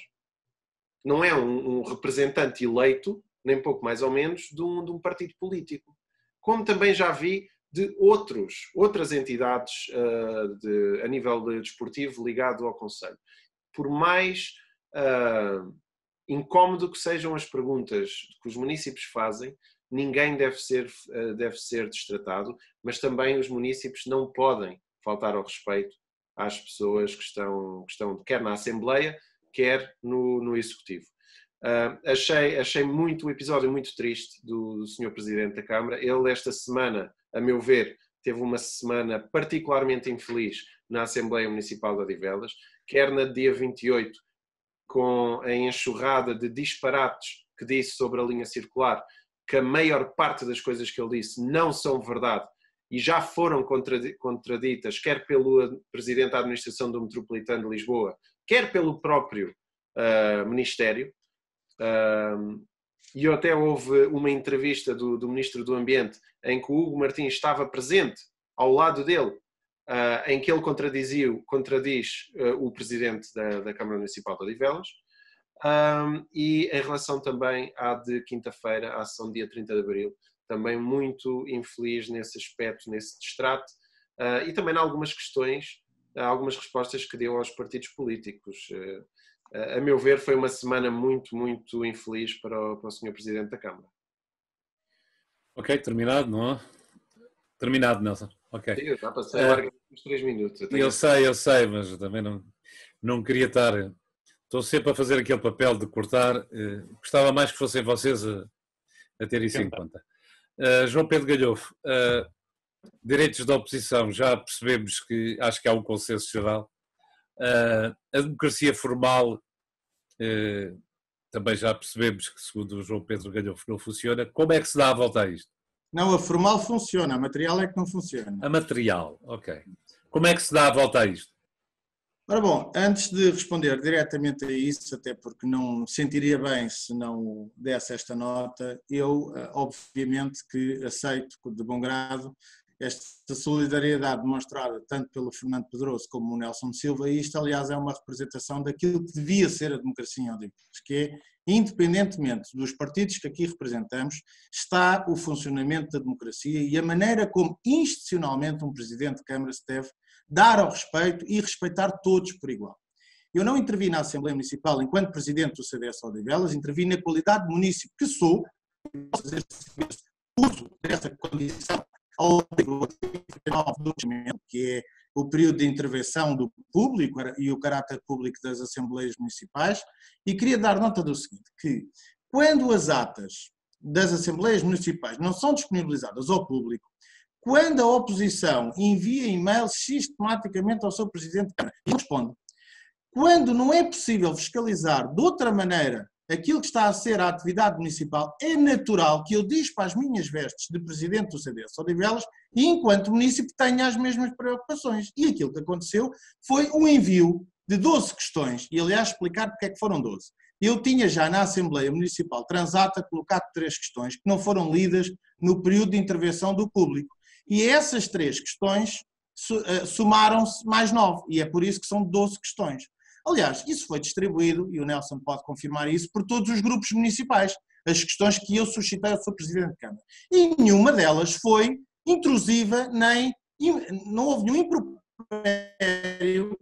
Não é um representante eleito, nem pouco mais ou menos, de um partido político. Como também já vi de outras entidades a nível desportivo ligado ao Conselho. Por mais incómodo que sejam as perguntas que os municípios fazem, ninguém deve ser destratado, mas também os municípios não podem faltar ao respeito às pessoas que estão quer na Assembleia, quer no Executivo. Achei o episódio muito triste do Sr. Presidente da Câmara. Ele, esta semana, a meu ver, teve uma semana particularmente infeliz na Assembleia Municipal de Odivelas, quer na dia 28, com a enxurrada de disparates que disse sobre a linha circular, que a maior parte das coisas que ele disse não são verdade e já foram contraditas, quer pelo Presidente da Administração do Metropolitano de Lisboa, quer pelo próprio Ministério. E até houve uma entrevista do Ministro do Ambiente em que o Hugo Martins estava presente ao lado dele, em que ele contradiz o Presidente da Câmara Municipal de Odivelas. E em relação também à de quinta-feira, à sessão dia 30 de Abril, também muito infeliz nesse aspecto, nesse distrato, e também em algumas questões, algumas respostas que deu aos partidos políticos. A meu ver, foi uma semana muito, muito infeliz para o Sr. Presidente da Câmara. Ok, terminado, não é? Terminado, Nelson. Ok. Sim, já passei larga uns 3 minutos. Eu sei, mas também não queria estar... Estou sempre a fazer aquele papel de cortar. Gostava mais que fossem vocês a ter isso em conta. João Pedro Galhofe, direitos da oposição, já percebemos que acho que há um consenso geral. A democracia formal, também já percebemos que, segundo o João Pedro Galhofe, não funciona. Como é que se dá a volta a isto? Não, a formal funciona, a material é que não funciona. A material, ok. Como é que se dá a volta a isto? Ora bom, antes de responder diretamente a isso, até porque não sentiria bem se não desse esta nota, eu obviamente que aceito de bom grado esta solidariedade demonstrada tanto pelo Fernando Pedroso como o Nelson Silva, e isto, aliás, é uma representação daquilo que devia ser a democracia em Odivelas, que é, independentemente dos partidos que aqui representamos, está o funcionamento da democracia e a maneira como institucionalmente um Presidente de Câmara se deve dar ao respeito e respeitar todos por igual. Eu não intervi na Assembleia Municipal enquanto Presidente do CDS Odivelas, intervi na qualidade de município que sou, uso dessa condição ao que é o período de intervenção do público e o caráter público das Assembleias Municipais, e queria dar nota do seguinte, que quando as atas das Assembleias Municipais não são disponibilizadas ao público, quando a oposição envia e-mails sistematicamente ao seu Presidente de Câmara e responde, quando não é possível fiscalizar de outra maneira aquilo que está a ser a atividade municipal, é natural que eu dispa as minhas vestes de Presidente do CDS Odivelas e, enquanto município, tenha as mesmas preocupações. E aquilo que aconteceu foi o envio de 12 questões, e aliás explicar porque é que foram 12. Eu tinha já na Assembleia Municipal Transata colocado 3 questões que não foram lidas no período de intervenção do público. E essas 3 questões somaram-se mais 9, e é por isso que são 12 questões. Aliás, isso foi distribuído, e o Nelson pode confirmar isso, por todos os grupos municipais, as questões que eu suscitei ao Sr. Presidente de Câmara. E nenhuma delas foi intrusiva, não houve nenhum impropério,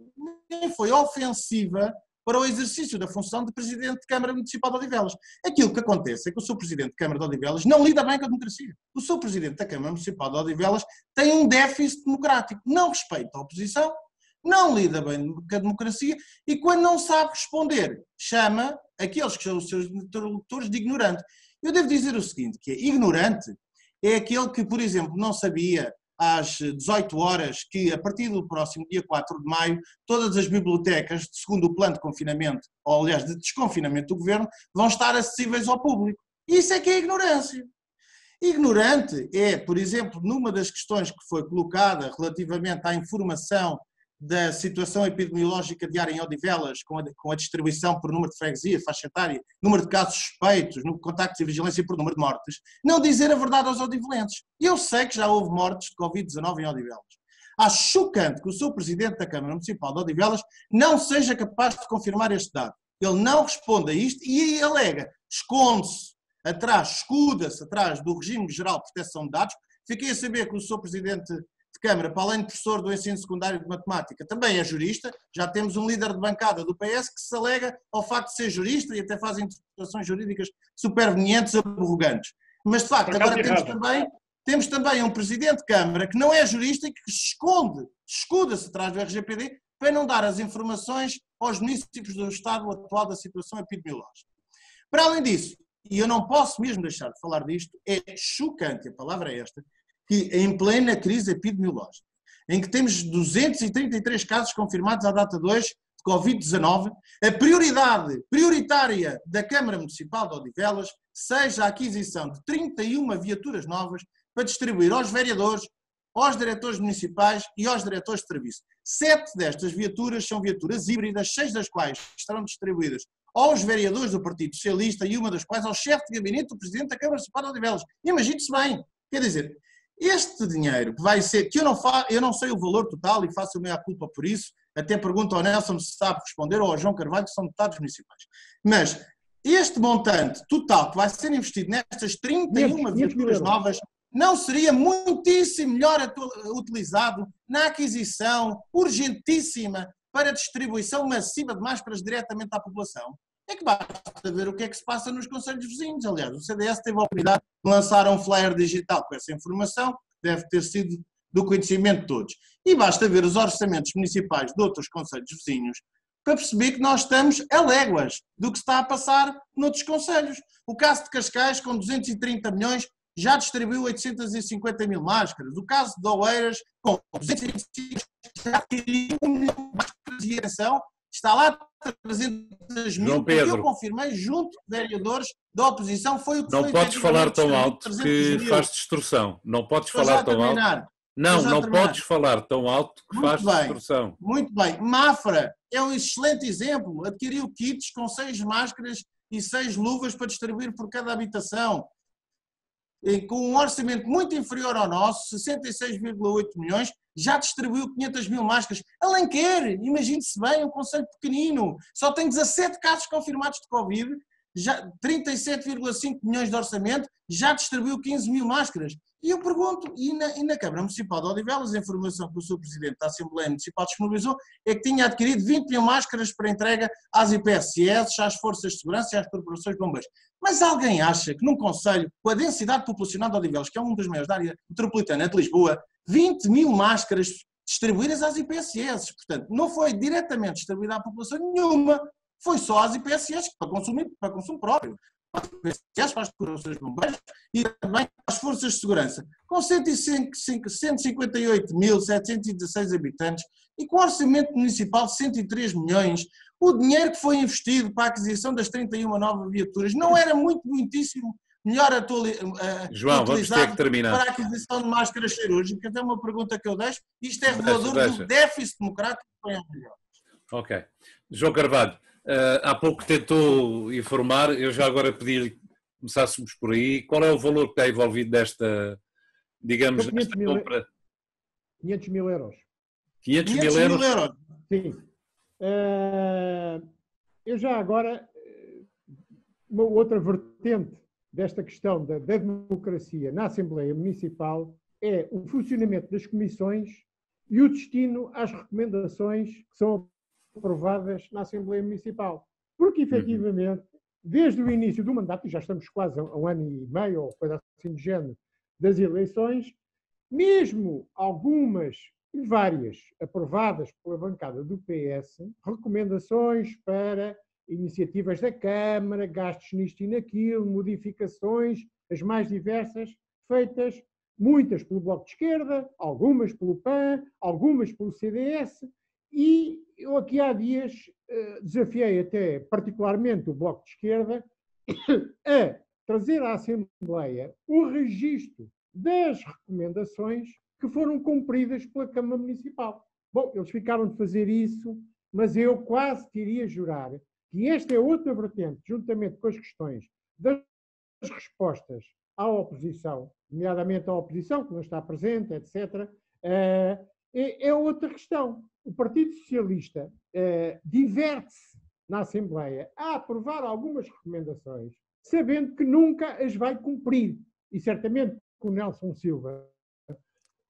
nem foi ofensiva para o exercício da função de Presidente de Câmara Municipal de Odivelas. Aquilo que acontece é que o Sr. Presidente de Câmara de Odivelas não lida bem com a democracia. O Sr. Presidente da Câmara Municipal de Odivelas tem um déficit democrático, não respeita a oposição, não lida bem com a democracia e, quando não sabe responder, chama aqueles que são os seus interlocutores de ignorante. Eu devo dizer o seguinte, que ignorante é aquele que, por exemplo, não sabia às 18 horas que, a partir do próximo dia 4 de maio, todas as bibliotecas, segundo o plano de confinamento, ou aliás de desconfinamento do governo, vão estar acessíveis ao público. Isso é que é ignorância. Ignorante é, por exemplo, numa das questões que foi colocada relativamente à informação da situação epidemiológica diária em Odivelas, com a distribuição por número de freguesia, faixa etária, número de casos suspeitos, contactos e vigilância por número de mortes, não dizer a verdade aos odivelenses. Eu sei que já houve mortes de Covid-19 em Odivelas. Acho chocante que o seu Presidente da Câmara Municipal de Odivelas não seja capaz de confirmar este dado. Ele não responde a isto e alega, escuda-se atrás do Regime Geral de Proteção de Dados. Fiquei a saber que o seu Presidente de Câmara, para além de professor do ensino secundário de matemática, também é jurista. Já temos um líder de bancada do PS que se alega ao facto de ser jurista e até faz interpretações jurídicas supervenientes, arrogantes. Mas, de facto, agora temos também um Presidente de Câmara que não é jurista e que escuda-se atrás do RGPD para não dar as informações aos municípios do estado atual da situação epidemiológica. Para além disso, e eu não posso mesmo deixar de falar disto, é chocante, a palavra é esta, que em plena crise epidemiológica, em que temos 233 casos confirmados à data 2 de Covid-19, a prioridade prioritária da Câmara Municipal de Odivelas seja a aquisição de 31 viaturas novas para distribuir aos vereadores, aos diretores municipais e aos diretores de serviço. 7 destas viaturas são viaturas híbridas, 6 das quais estarão distribuídas aos vereadores do Partido Socialista e uma das quais ao chefe de gabinete do Presidente da Câmara Municipal de Odivelas. Imagine-se bem, quer dizer, este dinheiro que vai ser, que eu não sei o valor total e faço a minha culpa por isso, até pergunto ao Nelson se sabe responder ou ao João Carvalho, que são deputados municipais. Mas este montante total que vai ser investido nestas 31 viaturas novas não seria muitíssimo melhor utilizado na aquisição urgentíssima para distribuição massiva de máscaras diretamente à população? É que basta ver o que é que se passa nos concelhos vizinhos. Aliás, o CDS teve a oportunidade de lançar um flyer digital com essa informação, que deve ter sido do conhecimento de todos. E basta ver os orçamentos municipais de outros concelhos vizinhos para perceber que nós estamos a léguas do que está a passar noutros concelhos. O caso de Cascais, com 230 milhões, já distribuiu 850 mil máscaras. O caso de Oeiras, com 225 já adquiriu 1 milhão de máscaras de ação. Está lá 300 mil, que eu confirmei junto de vereadores da oposição. Foi o que não podes falar tão alto que faz destrução. Não podes falar tão alto. Não podes falar tão alto que faz destrução. Muito bem. Mafra é um excelente exemplo. Adquiriu kits com 6 máscaras e 6 luvas para distribuir por cada habitação. com um orçamento muito inferior ao nosso, 66,8 milhões, já distribuiu 500 mil máscaras. Alenquer, imagine-se bem, um concelho pequenino, só tem 17 casos confirmados de Covid, já 37,5 milhões de orçamento, já distribuiu 15 mil máscaras. E eu pergunto, e na Câmara Municipal de Odivelas, a informação que o Sr. Presidente da Assembleia Municipal disponibilizou é que tinha adquirido 20 mil máscaras para entrega às IPSS, às Forças de Segurança e às Corporações de Bombeiros. Mas alguém acha que num concelho, com a densidade populacional de Odivelas, que é um dos maiores da área metropolitana de Lisboa, 20 mil máscaras distribuídas às IPSS, portanto, não foi diretamente distribuída à população nenhuma, foi só às IPSS para consumo próprio. Para as IPSS, para as Corporações de Bombeiros e também para as Forças de Segurança, com 158.716 habitantes e com orçamento municipal de 103 milhões, o dinheiro que foi investido para a aquisição das 31 novas viaturas não era muitíssimo melhor João, utilizado para a aquisição de máscaras cirúrgicas? É uma pergunta que eu deixo. Isto é revelador do déficit democrático que foi a melhor. Ok. João Carvalho, há pouco tentou informar, eu já agora pedi-lhe que começássemos por aí. Qual é o valor que está envolvido nesta, digamos, nesta compra? 500 mil euros. 500 mil euros? Sim. Eu já agora, uma outra vertente desta questão da democracia na Assembleia Municipal é o funcionamento das comissões e o destino às recomendações que são aprovadas na Assembleia Municipal. Porque, efetivamente, desde o início do mandato, e já estamos quase a um ano e meio, ou coisa assim do género, das eleições, mesmo algumas e várias aprovadas pela bancada do PS, recomendações para iniciativas da Câmara, gastos nisto e naquilo, modificações, as mais diversas, feitas, muitas pelo Bloco de Esquerda, algumas pelo PAN, algumas pelo CDS, e eu aqui há dias desafiei até particularmente o Bloco de Esquerda a trazer à Assembleia o registro das recomendações que foram cumpridas pela Câmara Municipal. Bom, eles ficaram de fazer isso, mas eu quase queria jurar que esta é outra vertente, juntamente com as questões das respostas à oposição, nomeadamente à oposição, que não está presente, etc., é outra questão. O Partido Socialista diverte-se na Assembleia a aprovar algumas recomendações, sabendo que nunca as vai cumprir. E certamente que o Nelson Silva,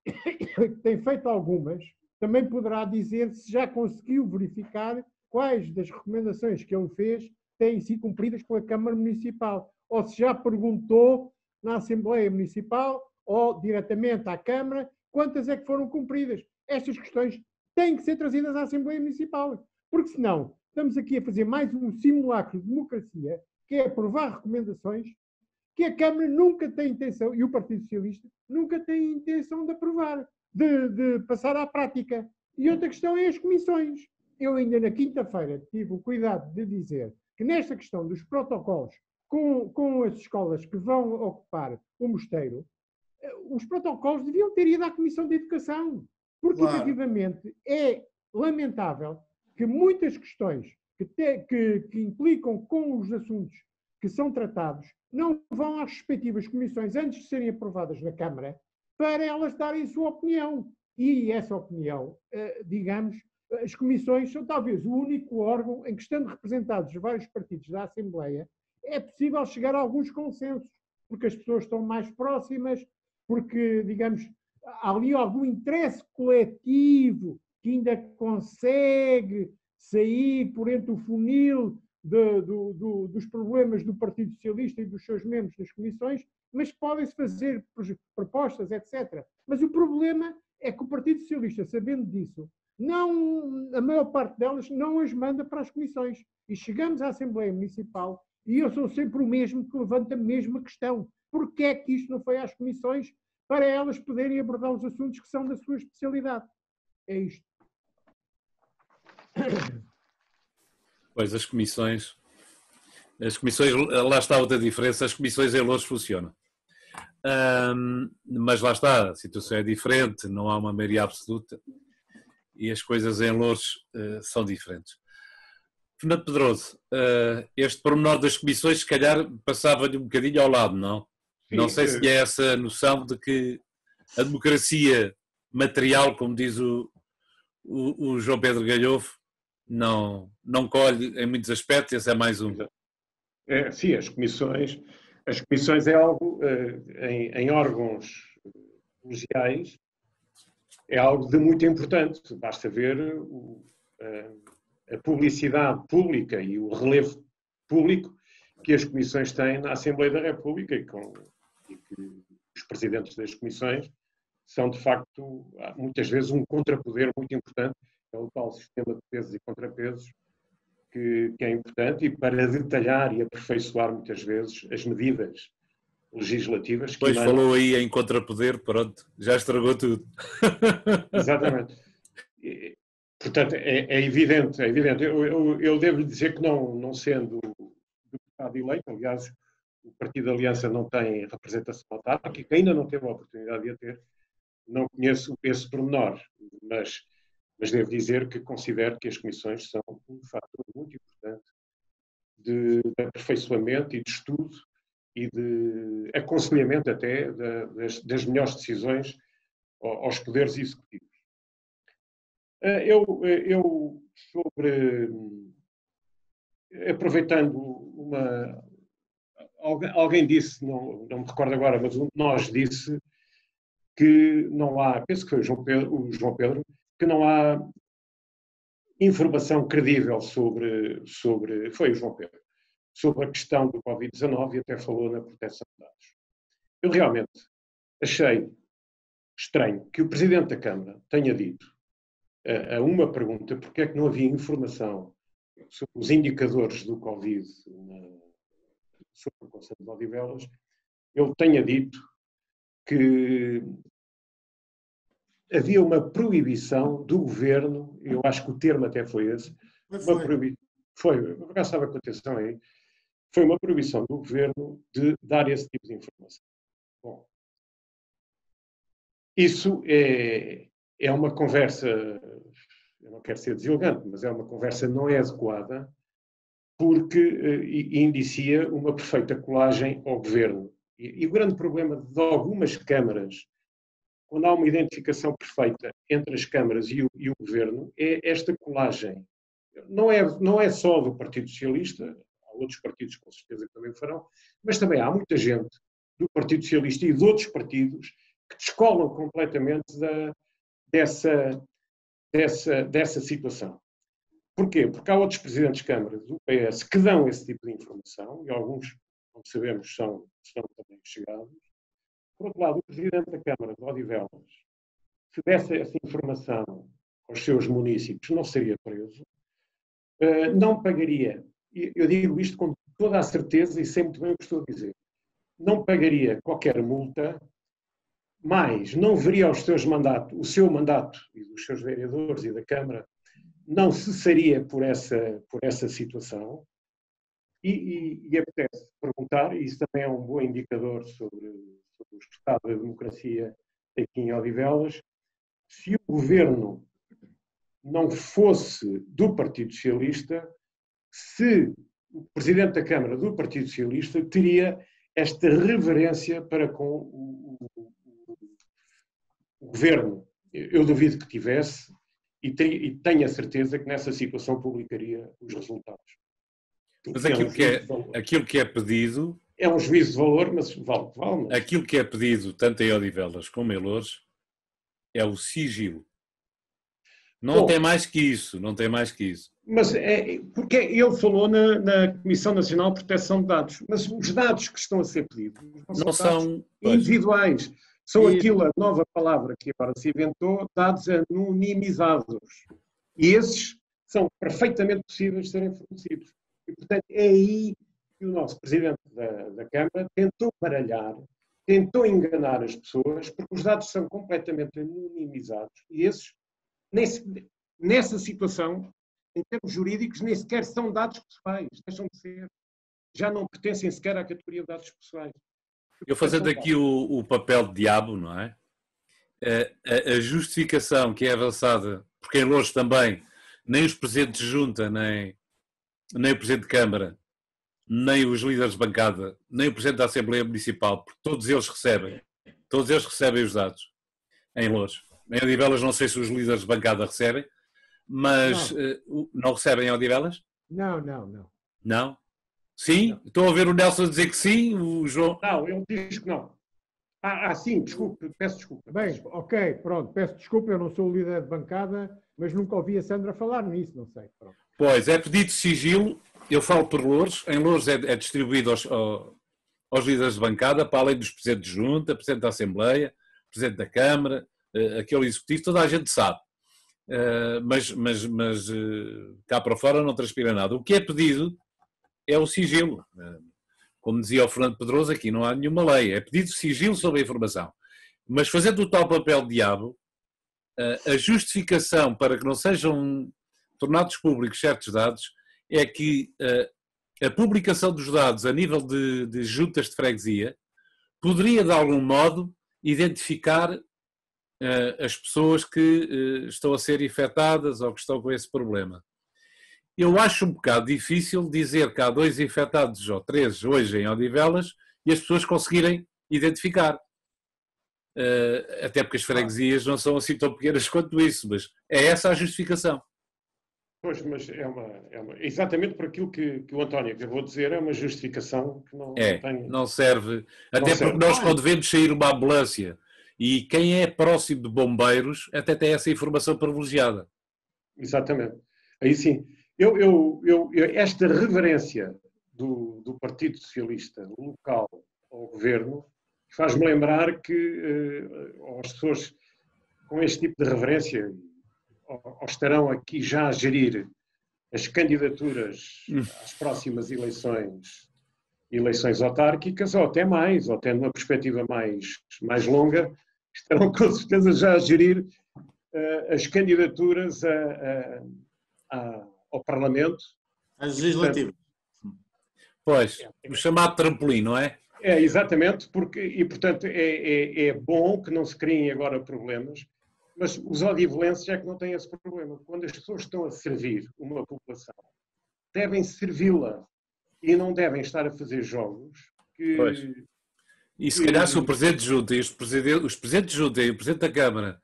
que tem feito algumas, também poderá dizer se já conseguiu verificar quais das recomendações que ele fez têm sido cumpridas pela Câmara Municipal, ou se já perguntou na Assembleia Municipal ou diretamente à Câmara quantas é que foram cumpridas. Estas questões têm que ser trazidas à Assembleia Municipal, porque senão estamos aqui a fazer mais um simulacro de democracia, que é aprovar recomendações que a Câmara nunca tem intenção, e o Partido Socialista nunca tem intenção de aprovar, de passar à prática. E outra questão é as comissões. Eu ainda na quinta-feira tive o cuidado de dizer que nesta questão dos protocolos com as escolas que vão ocupar o mosteiro, os protocolos deviam ter ido à Comissão de Educação, porque claro, efetivamente é lamentável que muitas questões que implicam com os assuntos que são tratados não vão às respectivas comissões antes de serem aprovadas na Câmara para elas darem a sua opinião. E essa opinião, digamos, as comissões são talvez o único órgão em que, estando representados os vários partidos da Assembleia, é possível chegar a alguns consensos, porque as pessoas estão mais próximas, porque, digamos, há ali algum interesse coletivo que ainda consegue sair por entre o funil dos problemas do Partido Socialista e dos seus membros das comissões, mas podem-se fazer propostas, etc. Mas o problema é que o Partido Socialista, sabendo disso, a maior parte delas não as manda para as comissões. E chegamos à Assembleia Municipal e eu sou sempre o mesmo que levanta a mesma questão. Porquê é que isto não foi às comissões para elas poderem abordar os assuntos que são da sua especialidade? É isto. Pois, as comissões, lá está outra diferença, as comissões em Loures funcionam. Mas lá está, a situação é diferente, não há uma maioria absoluta e as coisas em Loures são diferentes. Fernando Pedroso, este pormenor das comissões se calhar passava-lhe um bocadinho ao lado, não? Não sei se é essa noção de que a democracia material, como diz o João Pedro Galhofe, não colhe em muitos aspectos, esse é mais um. Sim, as comissões é algo, em órgãos colegiais, é algo de muito importante. Basta ver a publicidade pública e o relevo público que as comissões têm na Assembleia da República e que os presidentes das comissões são, de facto, muitas vezes um contrapoder muito importante, é o tal sistema de pesos e contrapesos que é importante, e para detalhar e aperfeiçoar muitas vezes as medidas legislativas que Pois falou aí em contrapoder, pronto, já estragou tudo. Exatamente. Portanto, é evidente, é evidente. Eu devo lhe dizer que não sendo deputado eleito, aliás, o Partido da Aliança não tem representação autárquica, ainda não teve a oportunidade de a ter, não conheço esse pormenor, mas devo dizer que considero que as comissões são um fator muito importante de aperfeiçoamento e de estudo e de aconselhamento até das melhores decisões aos poderes executivos. Eu aproveitando alguém disse, não me recordo agora, mas um de nós disse que não há, penso que foi o João Pedro, que não há informação credível foi o João Pedro, sobre a questão do Covid-19 e até falou na proteção de dados. Eu realmente achei estranho que o Presidente da Câmara tenha dito a uma pergunta porque é que não havia informação sobre os indicadores do Covid sobre o Conselho de Odivelas, ele tenha dito que havia uma proibição do governo, eu acho que o termo até foi esse, estava com atenção aí, foi uma proibição do governo de dar esse tipo de informação. Bom, isso é uma conversa, eu não quero ser deselegante, mas é uma conversa não é adequada, porque indicia uma perfeita colagem ao governo. E o grande problema de algumas câmaras, quando há uma identificação perfeita entre as câmaras e o governo, é esta colagem. Não é só do Partido Socialista, há outros partidos com certeza que também o farão, mas também há muita gente do Partido Socialista e de outros partidos que descolam completamente dessa situação. Porquê? Porque há outros presidentes de Câmara do PS que dão esse tipo de informação, e alguns, como sabemos, estão também chegados. Por outro lado, o Presidente da Câmara de Odivelas, se desse essa informação aos seus municípios, não seria preso, não pagaria, eu digo isto com toda a certeza e sei muito bem o que estou a dizer, não pagaria qualquer multa, mas não veria o seu mandato e dos seus vereadores e da Câmara, não cessaria por essa situação, e apetece perguntar, e isso também é um bom indicador sobre o estado da democracia aqui em Odivelas, se o governo não fosse do Partido Socialista, se o Presidente da Câmara do Partido Socialista teria esta reverência para com o governo. Eu duvido que tivesse e tenho a certeza que nessa situação publicaria os resultados. Mas aquilo que é pedido... É um juízo de valor, mas vale o que vale. Mas... Aquilo que é pedido, tanto em Odivelas como em Loures, é o sigilo. Não tem mais que isso, não tem mais que isso. Mas porque ele falou na Comissão Nacional de Proteção de Dados, mas os dados que estão a ser pedidos não são individuais. São aquilo, a nova palavra que agora se inventou, dados anonimizados. E esses são perfeitamente possíveis de serem fornecidos. E, portanto, é aí que o nosso Presidente da Câmara tentou baralhar, tentou enganar as pessoas, porque os dados são completamente anonimizados. E esses, nessa situação, em termos jurídicos, nem sequer são dados pessoais, deixam de ser. Já não pertencem sequer à categoria de dados pessoais. Eu fazendo aqui o papel de diabo, não é? A justificação que é avançada, porque em Loures também, nem os presidentes de junta, nem o presidente de Câmara nem os líderes de bancada, nem o Presidente da Assembleia Municipal, porque todos eles recebem os dados em Loures. Em Odivelas não sei se os líderes de bancada recebem, mas não recebem em Odivelas? Não. Não? Sim? Não. Estou a ver o Nelson dizer que sim, o João... Não, ele diz que não. Sim, desculpe, peço desculpa. Bem, ok, pronto, peço desculpa, eu não sou o líder de bancada, mas nunca ouvi a Sandra falar nisso, não sei. Pronto. Pois, é pedido sigilo, eu falo por Loures, em Loures é distribuído aos líderes de bancada, para além dos Presidentes de Junta, Presidente da Assembleia, Presidente da Câmara, aquele Executivo, toda a gente sabe. Mas cá para fora não transpira nada. O que é pedido é o sigilo. Como dizia o Fernando Pedroso, aqui não há nenhuma lei. É pedido sigilo sobre a informação. Mas fazendo o tal papel de diabo, a justificação para que não sejam tornados públicos certos dados é que a publicação dos dados a nível de juntas de freguesia poderia, de algum modo, identificar as pessoas que estão a ser infectadas ou que estão com esse problema. Eu acho um bocado difícil dizer que há 2 infectados ou 3 hoje em Odivelas e as pessoas conseguirem identificar. Até porque as freguesias não são assim tão pequenas quanto isso, mas é essa a justificação. Pois, mas exatamente por aquilo que o António acabou de dizer, é uma justificação que não serve. Até porque nós, quando vemos sair uma ambulância e quem é próximo de bombeiros até tem essa informação privilegiada. Exatamente. Aí sim. Esta reverência do Partido Socialista local ao governo faz-me lembrar que as pessoas com este tipo de reverência ou estarão aqui já a gerir as candidaturas às próximas eleições autárquicas, ou até mais, ou até numa perspectiva mais longa, estarão com certeza já a gerir as candidaturas ao Parlamento. As legislativas. Pois, o chamado trampolim, não é? Exatamente, portanto é bom que não se criem agora problemas, mas os odivelenses é que não têm esse problema. Quando as pessoas estão a servir uma população, devem servi-la e não devem estar a fazer jogos que... Pois. E se calhar se o Presidente de Junta e os Presidentes de Junta e o Presidente da Câmara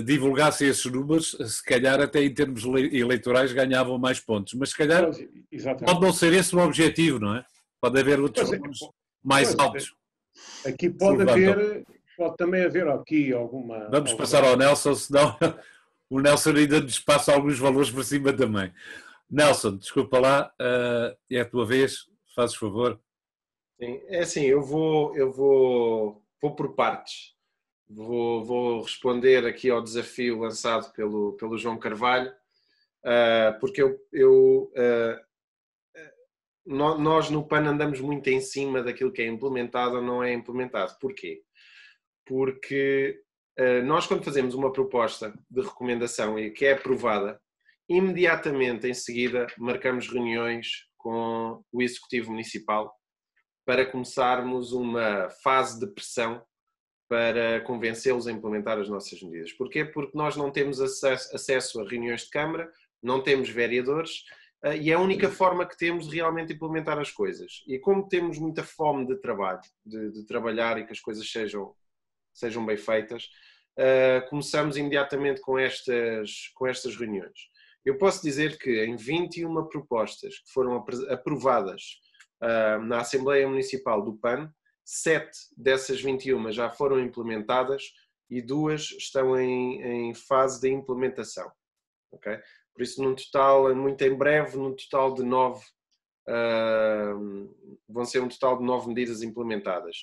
divulgassem esses números, se calhar até em termos eleitorais ganhavam mais pontos. Mas se calhar pode não ser esse o objetivo, não é? Pode haver outros números mais altos. Aqui pode também haver aqui alguma... Vamos passar ao Nelson, senão o Nelson ainda nos passa alguns valores por cima também. Nelson, desculpa lá, é a tua vez, fazes favor. Sim, é assim, eu vou por partes. Vou responder aqui ao desafio lançado pelo João Carvalho, porque nós no PAN andamos muito em cima daquilo que é implementado ou não é implementado. Porquê? Porque nós, quando fazemos uma proposta de recomendação e que é aprovada, imediatamente em seguida marcamos reuniões com o Executivo Municipal para começarmos uma fase de pressão para convencê-los a implementar as nossas medidas. Porquê? Porque nós não temos acesso a reuniões de Câmara, não temos vereadores e é a única forma que temos de realmente implementar as coisas. E como temos muita fome de trabalho, de trabalhar e que as coisas sejam bem feitas, começamos imediatamente com estas reuniões. Eu posso dizer que em 21 propostas que foram aprovadas na Assembleia Municipal do PAN, 7 dessas 21 já foram implementadas e 2 estão em fase de implementação. Okay? Por isso, num total, muito em breve, num total de 9, vão ser um total de 9 medidas implementadas.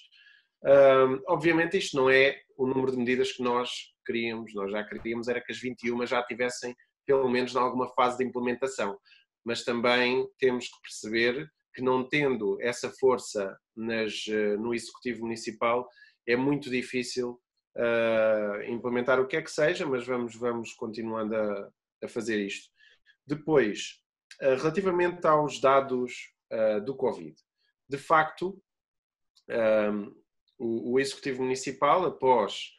Obviamente isto não é o número de medidas que nós queríamos, nós já queríamos era que as 21 já tivessem pelo menos em alguma fase de implementação, mas também temos que perceber que não tendo essa força no Executivo Municipal é muito difícil implementar o que é que seja, mas vamos continuando a fazer isto. Depois, relativamente aos dados do Covid, de facto, o Executivo Municipal, após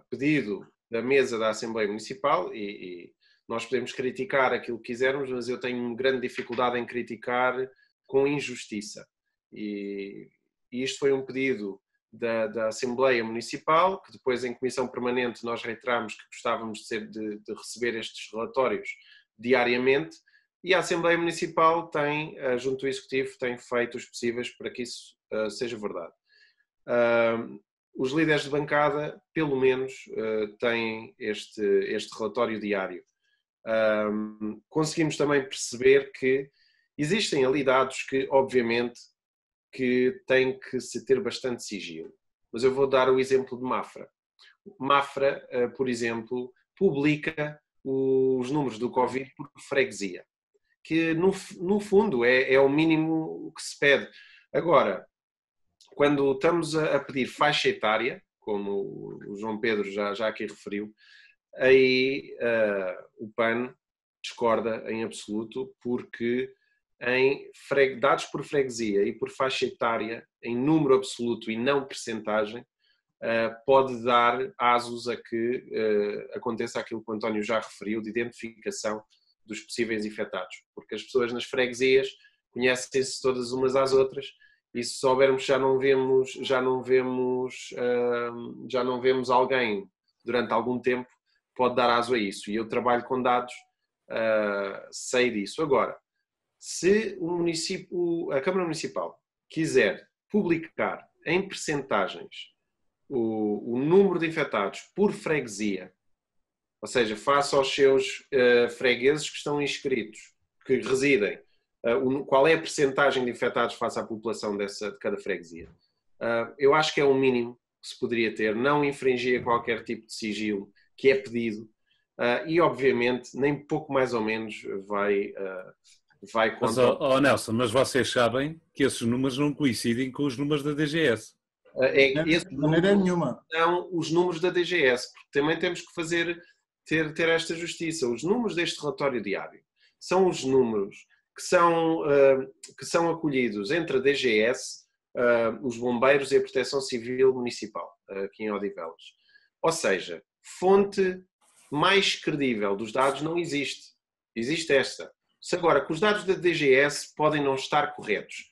pedido da mesa da Assembleia Municipal, e nós podemos criticar aquilo que quisermos, mas eu tenho grande dificuldade em criticar com injustiça. E isto foi um pedido da Assembleia Municipal, que depois em Comissão Permanente nós reiteramos que gostávamos de receber estes relatórios diariamente, e a Assembleia Municipal tem, junto ao Executivo, tem feito os possíveis para que isso seja verdade. Os líderes de bancada, pelo menos, têm este relatório diário. Conseguimos também perceber que existem ali dados que, obviamente, que têm que se ter bastante sigilo. Mas eu vou dar o exemplo de Mafra. Mafra, por exemplo, publica os números do Covid por freguesia, que no fundo é o mínimo que se pede. Agora, quando estamos a pedir faixa etária, como o João Pedro já aqui referiu, aí o PAN discorda em absoluto, porque em dados por freguesia e por faixa etária, em número absoluto e não percentagem, pode dar asos a que aconteça aquilo que o António já referiu, de identificação dos possíveis infectados, porque as pessoas nas freguesias conhecem-se todas umas às outras, e se soubermos que já não vemos alguém durante algum tempo, pode dar aso a isso. E eu trabalho com dados, sei disso. Agora, se a Câmara Municipal quiser publicar em percentagens o número de infectados por freguesia, ou seja, face aos seus fregueses que estão inscritos, que residem, qual é a percentagem de infectados face à população de cada freguesia? Eu acho que é o mínimo que se poderia ter, não infringir qualquer tipo de sigilo que é pedido, e obviamente nem pouco mais ou menos vai contra... Mas, Nelson, mas vocês sabem que esses números não coincidem com os números da DGS. De maneira nenhuma. São os números da DGS, porque também temos que ter esta justiça. Os números deste relatório diário são os números que são acolhidos entre a DGS, os bombeiros e a Proteção Civil Municipal, aqui em Odivelas. Ou seja, fonte mais credível dos dados não existe. Existe esta. Se agora, que os dados da DGS podem não estar corretos,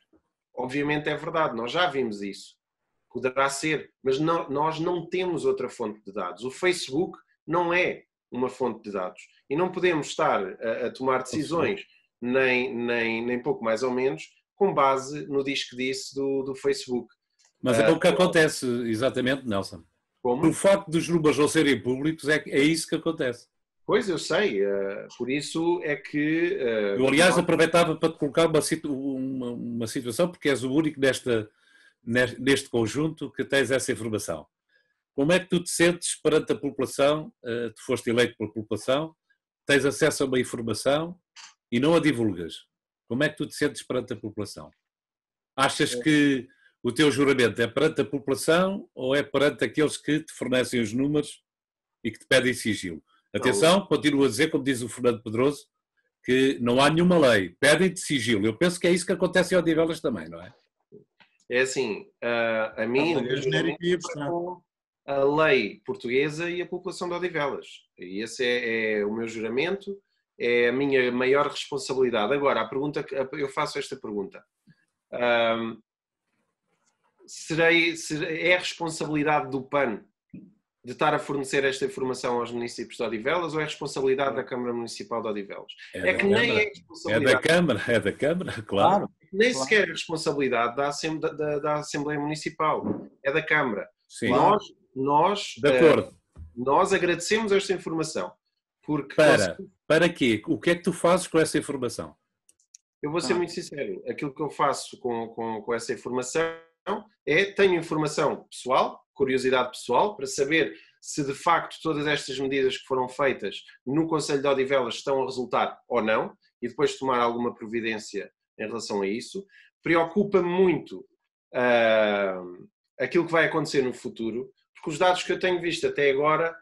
obviamente é verdade, nós já vimos isso. Poderá ser, mas nós não temos outra fonte de dados. O Facebook não é uma fonte de dados. E não podemos estar a tomar decisões, nem pouco mais ou menos, com base no diz-que-disse do Facebook. Mas é o que acontece, exatamente, Nelson. Como? O facto dos números não serem públicos é isso que acontece. Pois, eu sei. Por isso é que... eu, aliás, aproveitava para te colocar uma situação, porque és o único neste conjunto que tens essa informação. Como é que tu te sentes perante a população? Tu foste eleito pela população, tens acesso a uma informação e não a divulgas. Como é que tu te sentes perante a população? Achas que o teu juramento é perante a população ou é perante aqueles que te fornecem os números e que te pedem sigilo? Atenção, continuo a dizer, como diz o Fernando Pedroso, que não há nenhuma lei. Pedem-te sigilo. Eu penso que é isso que acontece em Odivelas também, não é? É assim, a mim... a lei portuguesa e a população de Odivelas. E esse é o meu juramento, é a minha maior responsabilidade. Agora, eu faço esta pergunta. É a responsabilidade do PAN de estar a fornecer esta informação aos municípios de Odivelas ou é a responsabilidade da Câmara Municipal de Odivelas? É que nem é responsabilidade... É da Câmara, claro. Nem sequer é responsabilidade da Assembleia Municipal. É da Câmara. Sim. Nós agradecemos esta informação. Porque para quê? O que é que tu fazes com essa informação? Eu vou ser muito sincero. Aquilo que eu faço com essa informação tenho informação pessoal, curiosidade pessoal, para saber se de facto todas estas medidas que foram feitas no Concelho de Odivelas estão a resultar ou não, e depois tomar alguma providência em relação a isso. Preocupa-me muito aquilo que vai acontecer no futuro, porque os dados que eu tenho visto até agora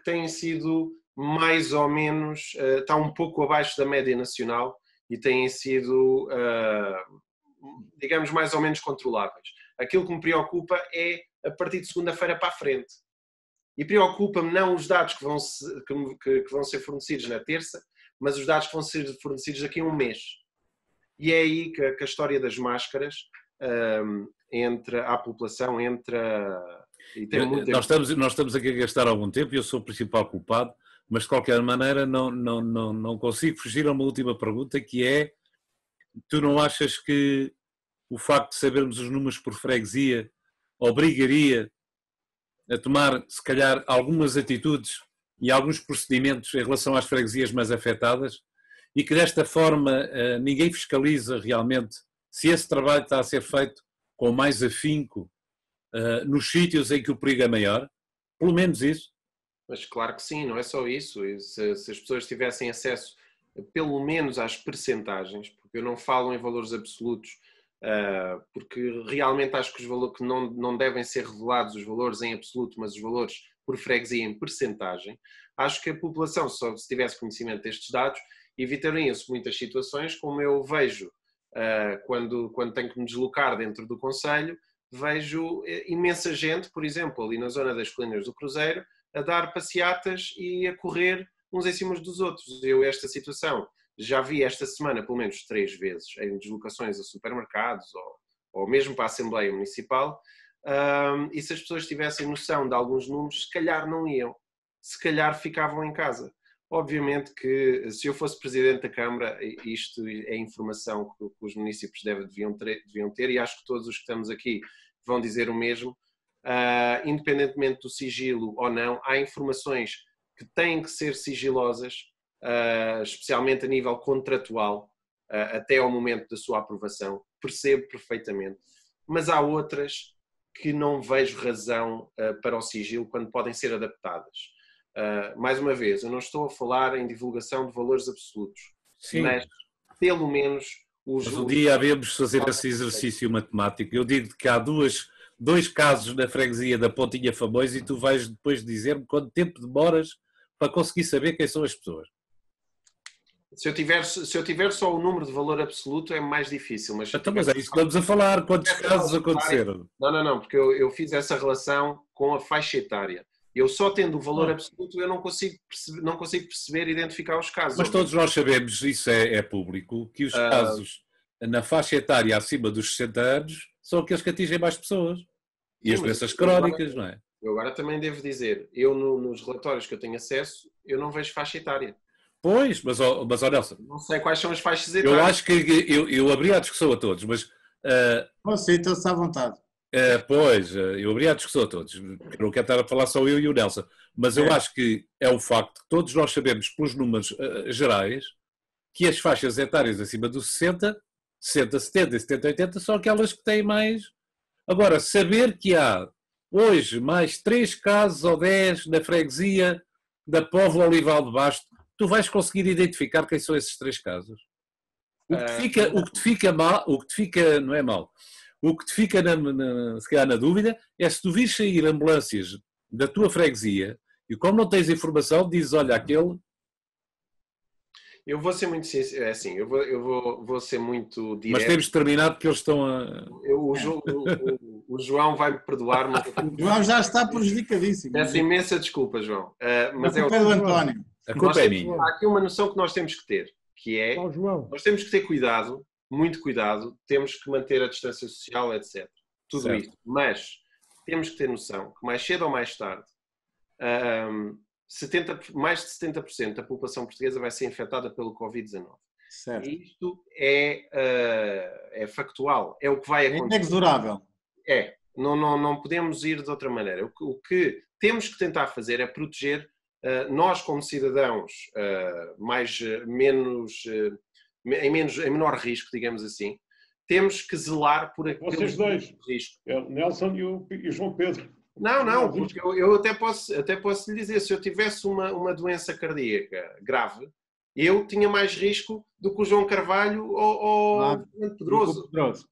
têm sido mais ou menos, está um pouco abaixo da média nacional e têm sido, digamos, mais ou menos controláveis. Aquilo que me preocupa é a partir de segunda-feira para a frente. E preocupa-me não os dados que vão ser fornecidos na terça, mas os dados que vão ser fornecidos daqui a um mês. E é aí que a história das máscaras entra, a população entra... E tem muito nós estamos aqui a gastar algum tempo e eu sou o principal culpado, mas de qualquer maneira não consigo fugir a uma última pergunta, que é: tu não achas que o facto de sabermos os números por freguesia obrigaria a tomar, se calhar, algumas atitudes e alguns procedimentos em relação às freguesias mais afetadas, e que desta forma ninguém fiscaliza realmente se esse trabalho está a ser feito com mais afinco nos sítios em que o perigo é maior? Pelo menos isso. Mas claro que sim, não é só isso. Se as pessoas tivessem acesso pelo menos às percentagens, porque eu não falo em valores absolutos, porque realmente acho que os valores que não devem ser revelados os valores em absoluto, mas os valores por freguesia em percentagem. Acho que a população, só se tivesse conhecimento destes dados, evitariam-se muitas situações, como eu vejo quando tenho que me deslocar dentro do concelho, vejo imensa gente, por exemplo, ali na zona das Colinas do Cruzeiro, a dar passeatas e a correr uns em cima dos outros. Eu esta situação já vi esta semana pelo menos 3 vezes em deslocações a supermercados ou mesmo para a Assembleia Municipal, e se as pessoas tivessem noção de alguns números, se calhar não iam, se calhar ficavam em casa. Obviamente que se eu fosse Presidente da Câmara, isto é informação que os municípios deviam ter, e acho que todos os que estamos aqui vão dizer o mesmo, independentemente do sigilo ou não, há informações que têm que ser sigilosas, especialmente a nível contratual, até ao momento da sua aprovação, percebo perfeitamente, mas há outras que não vejo razão para o sigilo quando podem ser adaptadas. Mais uma vez, eu não estou a falar em divulgação de valores absolutos, Sim. Mas pelo menos Mas um dia havemos de fazer esse exercício matemático. Eu digo que há dois casos na freguesia da Pontinha Famosa e tu vais depois dizer-me quanto tempo demoras para conseguir saber quem são as pessoas. Se eu tiver só o número de valor absoluto é mais difícil. Mas então, mas é isso que estamos a falar. Quantos casos aconteceram? Não, porque eu fiz essa relação com a faixa etária. Eu só tendo o valor absoluto eu não consigo perceber e identificar os casos. Mas todos nós sabemos, isso é público, que os casos na faixa etária acima dos 60 anos são aqueles que atingem mais pessoas. E as doenças crónicas, não é? Eu agora também devo dizer, eu nos relatórios que eu tenho acesso, eu não vejo faixa etária. Pois, mas ó Nelson. Não sei quais são as faixas etárias. Eu acho que eu abri a discussão a todos, mas... Sim, estou-se à vontade. Pois, eu abri a discussão a todos. Eu não quero estar a falar só eu e o Nelson. Mas eu acho que é um facto que todos nós sabemos, pelos números gerais, que as faixas etárias acima dos 60, 70 e 70, 80 são aquelas que têm mais... Agora, saber que há hoje mais 3 casos ou 10 na freguesia da Póvoa Olival de Basto, tu vais conseguir identificar quem são esses 3 casos. O que te fica mal, não é mal, o que te fica se calhar na dúvida é se tu vires sair ambulâncias da tua freguesia e como não tens informação, dizes, olha, aquele... Eu vou ser muito sincero, é assim, eu vou ser muito direto. Mas temos terminado porque eles estão a... O João vai-me perdoar. Mas... O João já está prejudicadíssimo. Peço imensa desculpa, João. Mas a culpa é do António. A culpa é minha. Há aqui uma noção que nós temos que ter, que é, nós temos que ter cuidado, muito cuidado, temos que manter a distância social, etc. Tudo certo. Isso. Mas temos que ter noção que mais cedo ou mais tarde, mais de 70% da população portuguesa vai ser infectada pelo Covid-19. Certo. E isto é factual, é o que vai acontecer. É inexorável. Não podemos ir de outra maneira. O que temos que tentar fazer é proteger nós como cidadãos em menor risco, digamos assim, temos que zelar por aquele risco. É o Nelson e o João Pedro. Não, porque eu até posso lhe dizer, se eu tivesse uma doença cardíaca grave, eu tinha mais risco do que o João Carvalho ou o Pedroso. Claro.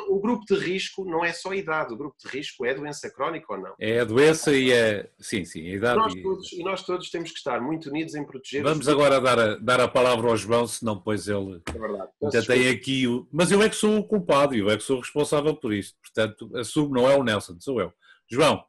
O grupo de risco não é só a idade, o grupo de risco é a doença crónica ou não? É a doença e é... Sim, a idade. Nós todos temos que estar muito unidos em proteger... Vamos agora dar a palavra ao João, senão depois ele... É verdade. Ainda tem aqui o... Mas eu é que sou o culpado, eu é que sou o responsável por isto. Portanto, assumo, não é o Nelson, sou eu. João,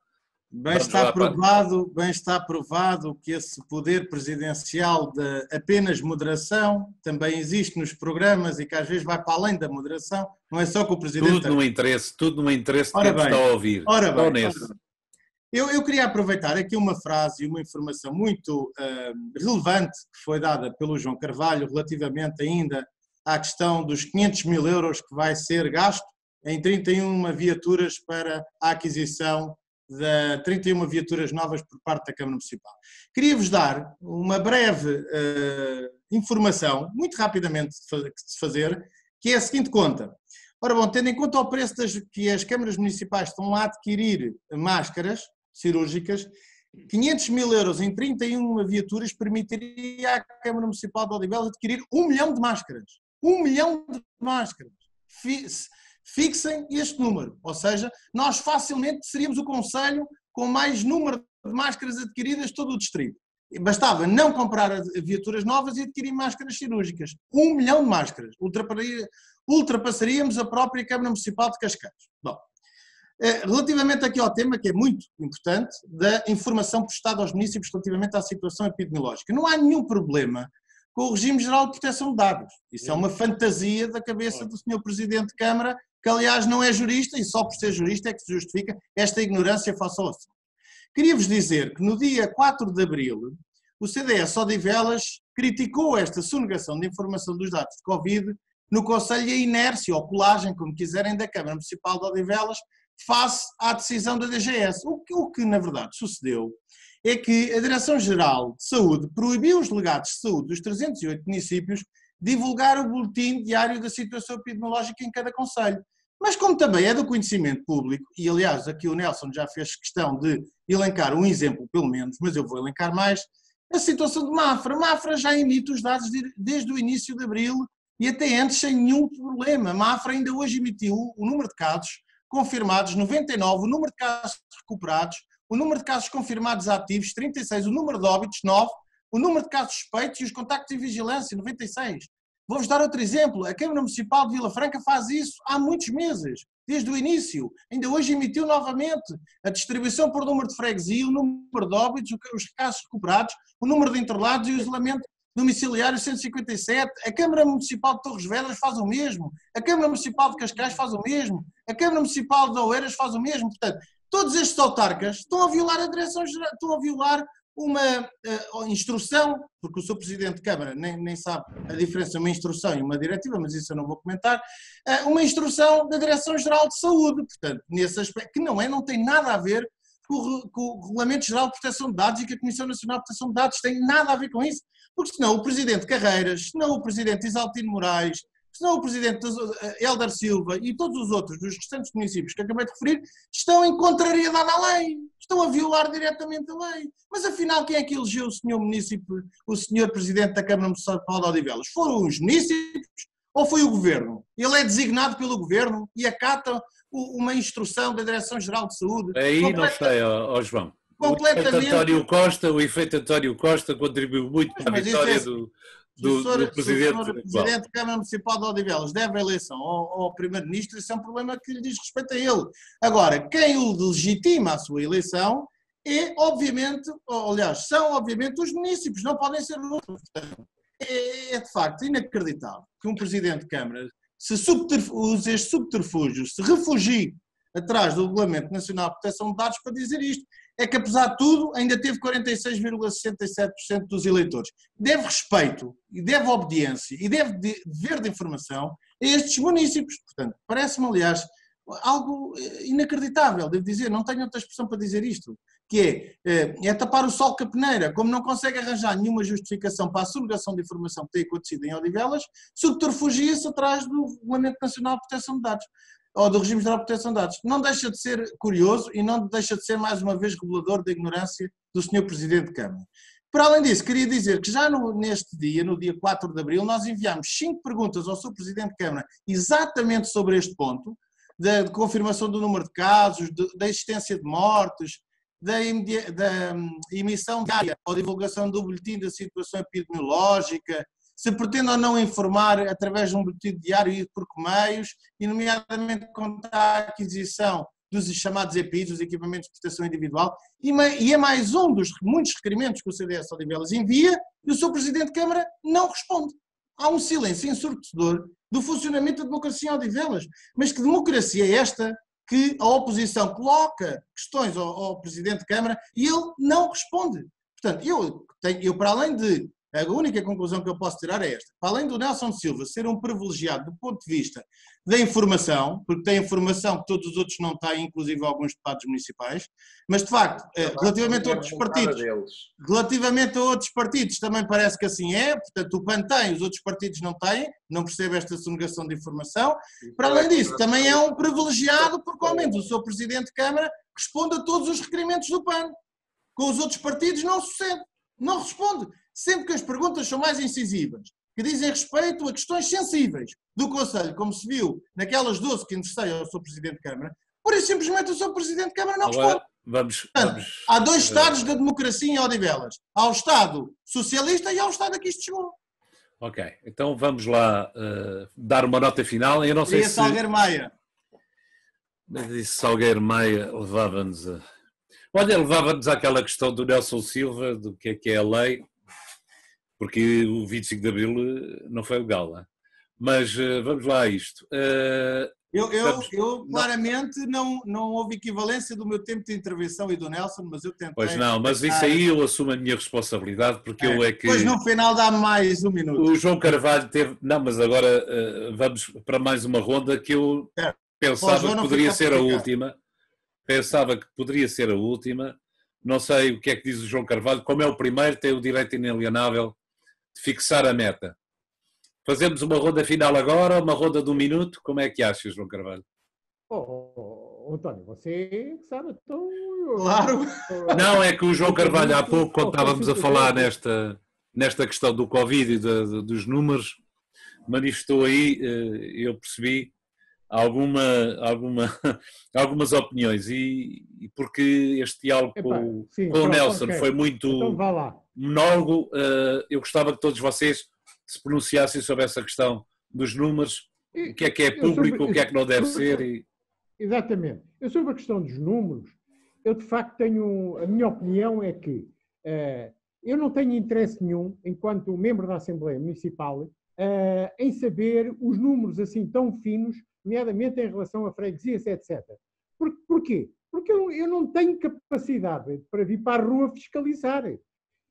Bem está provado que esse poder presidencial de apenas moderação também existe nos programas e que às vezes vai para além da moderação, não é só que o Presidente... Tudo no interesse de quem está a ouvir. Ora bem. Eu queria aproveitar aqui uma frase e uma informação muito relevante que foi dada pelo João Carvalho relativamente ainda à questão dos 500 mil euros que vai ser gasto em 31 viaturas para a aquisição de 31 viaturas novas por parte da Câmara Municipal. Queria-vos dar uma breve informação, muito rapidamente de fazer, que é a seguinte conta. Ora bom, tendo em conta o preço que as câmaras municipais estão a adquirir máscaras cirúrgicas, 500 mil euros em 31 viaturas permitiria à Câmara Municipal de Odivelas adquirir 1 milhão de máscaras. 1 milhão de máscaras. Fixem este número, ou seja, nós facilmente seríamos o concelho com mais número de máscaras adquiridas de todo o distrito. Bastava não comprar viaturas novas e adquirir máscaras cirúrgicas. 1 milhão de máscaras. Ultrapassaríamos a própria Câmara Municipal de Cascais. Bom, relativamente aqui ao tema, que é muito importante, da informação prestada aos municípios relativamente à situação epidemiológica. Não há nenhum problema com o regime geral de proteção de dados. Isso é uma fantasia da cabeça do Sr. Presidente de Câmara, que aliás não é jurista e só por ser jurista é que se justifica esta ignorância face ao assunto. Queria-vos dizer que no dia 4 de abril, o CDS Odivelas criticou esta sonegação de informação dos dados de Covid no Conselho e a inércia ou colagem, como quiserem, da Câmara Municipal de Odivelas face à decisão da DGS. O que na verdade sucedeu é que a Direção-Geral de Saúde proibiu os delegados de saúde dos 308 municípios divulgar o boletim diário da situação epidemiológica em cada concelho. Mas como também é do conhecimento público, e aliás aqui o Nelson já fez questão de elencar um exemplo pelo menos, mas eu vou elencar mais, a situação de Mafra. Mafra já emite os dados desde o início de abril e até antes sem nenhum problema. Mafra ainda hoje emitiu o número de casos confirmados, 99, o número de casos recuperados, o número de casos confirmados ativos, 36, o número de óbitos, 9, o número de casos suspeitos e os contactos de vigilância, 96. Vou-vos dar outro exemplo. A Câmara Municipal de Vila Franca faz isso há muitos meses, desde o início. Ainda hoje emitiu novamente a distribuição por número de freguesia, o número de óbitos, os casos recuperados, o número de internados e o isolamento domiciliário 157. A Câmara Municipal de Torres Vedras faz o mesmo. A Câmara Municipal de Cascais faz o mesmo. A Câmara Municipal de Oeiras faz o mesmo. Portanto, todos estes autarcas estão a violar a direção-geral, estão a violar uma instrução, porque o Sr. Presidente de Câmara nem sabe a diferença de uma instrução e uma diretiva, mas isso eu não vou comentar, uma instrução da Direção-Geral de Saúde, portanto, nesse aspecto, que não tem nada a ver com o Regulamento Geral de Proteção de Dados e que a Comissão Nacional de Proteção de Dados tem nada a ver com isso, porque senão o Presidente Carreiras, senão o Presidente Isaltino Moraes, senão o Presidente Hélder Silva e todos os outros dos restantes municípios que acabei de referir estão em contrariedade à lei, estão a violar diretamente a lei. Mas afinal quem é que elegeu o senhor município, o senhor Presidente da Câmara Municipal de Odivelas? Foram os municípios ou foi o Governo? Ele é designado pelo Governo e acata uma instrução da Direção-Geral de Saúde. Aí não sei, João. Completamente. O efeito António Costa contribuiu muito para a vitória do Presidente. O Presidente da Câmara Municipal de Odivelas deve a eleição ao Primeiro-Ministro, isso é um problema que lhe diz respeito a ele. Agora, quem o legitima a sua eleição é, obviamente, aliás, são obviamente os municípios, não podem ser outros. É de facto inacreditável que um Presidente de Câmara use este subterfúgio, se refugie atrás do Regulamento Nacional de Proteção de Dados para dizer isto. É que, apesar de tudo, ainda teve 46,67% dos eleitores. Deve respeito, e deve obediência, e deve dever de informação a estes municípios. Portanto, parece-me, aliás, algo inacreditável, devo dizer, não tenho outra expressão para dizer isto, que é tapar o sol com a peneira, como não consegue arranjar nenhuma justificação para a sonegação de informação que tem acontecido em Odivelas, subterfugia-se atrás do Regulamento Nacional de Proteção de Dados, ou do Regime Geral de Proteção de Dados. Não deixa de ser curioso e não deixa de ser, mais uma vez, revelador da ignorância do Sr. Presidente de Câmara. Por além disso, queria dizer que já neste dia, no dia 4 de abril, nós enviámos 5 perguntas ao Sr. Presidente de Câmara exatamente sobre este ponto, da confirmação do número de casos, da existência de mortes, da emissão diária ou divulgação do boletim da situação epidemiológica, se pretende ou não informar através de um boletim diário e por que meios, e nomeadamente quanto à aquisição dos chamados EPIs, dos equipamentos de proteção individual, e é mais um dos muitos requerimentos que o CDS Odivelas envia e o Sr. Presidente de Câmara não responde. Há um silêncio ensurdecedor do funcionamento da democracia em Odivelas. Mas que democracia é esta que a oposição coloca questões ao Presidente de Câmara e ele não responde? Portanto, eu para além de... A única conclusão que eu posso tirar é esta. Para além do Nelson Silva ser um privilegiado do ponto de vista da informação, porque tem informação que todos os outros não têm, inclusive alguns deputados municipais, mas de facto, relativamente a outros partidos também parece que assim é, portanto o PAN tem, os outros partidos não têm, não percebo esta sonegação de informação. Para além disso, também é um privilegiado porque ao menos o seu Presidente de Câmara responde a todos os requerimentos do PAN. Com os outros partidos não sucede, não responde. Sempre que as perguntas são mais incisivas, que dizem respeito a questões sensíveis do Conselho, como se viu naquelas 12 que interessei ao Sr. Presidente de Câmara, por isso simplesmente o Sr. Presidente de Câmara não responde. Portanto, há dois estados da democracia em Odivelas. Há o Estado socialista e há o Estado a que isto chegou. Ok, então vamos lá dar uma nota final. Eu não sei se... Salgueiro Maia. Disse Salgueiro Maia levava-nos a... Olha, levava-nos àquela questão do Nelson Silva, do que é a lei, porque o 25 de Abril não foi legal, não é? Mas vamos lá a isto. Eu claramente não houve equivalência do meu tempo de intervenção e do Nelson, mas eu tentei... Pois não, mas isso aí eu assumo a minha responsabilidade, porque eu é que... Pois no final dá mais um minuto. O João Carvalho teve... Não, mas agora vamos para mais uma ronda que eu pensava que poderia ser a última. Pensava que poderia ser a última. Não sei o que é que diz o João Carvalho. Como é o primeiro, tem o direito inalienável de fixar a meta. Fazemos uma ronda final agora, uma ronda de 1 minuto? Como é que achas, João Carvalho? António, você sabe, então... Claro! Não, é que o João Carvalho, há pouco, quando estávamos a falar nesta questão do Covid e dos números, manifestou aí, eu percebi, algumas opiniões e porque este diálogo com o Nelson foi muito monólogo, eu gostava que todos vocês se pronunciassem sobre essa questão dos números, o que é público, o que é que não deve ser. Exatamente. Eu sobre a questão dos números, eu de facto tenho, a minha opinião é que eu não tenho interesse nenhum, enquanto membro da Assembleia Municipal, em saber os números assim tão finos, nomeadamente em relação a freguesias, etc. Porquê? Porque eu não tenho capacidade para vir para a rua fiscalizar.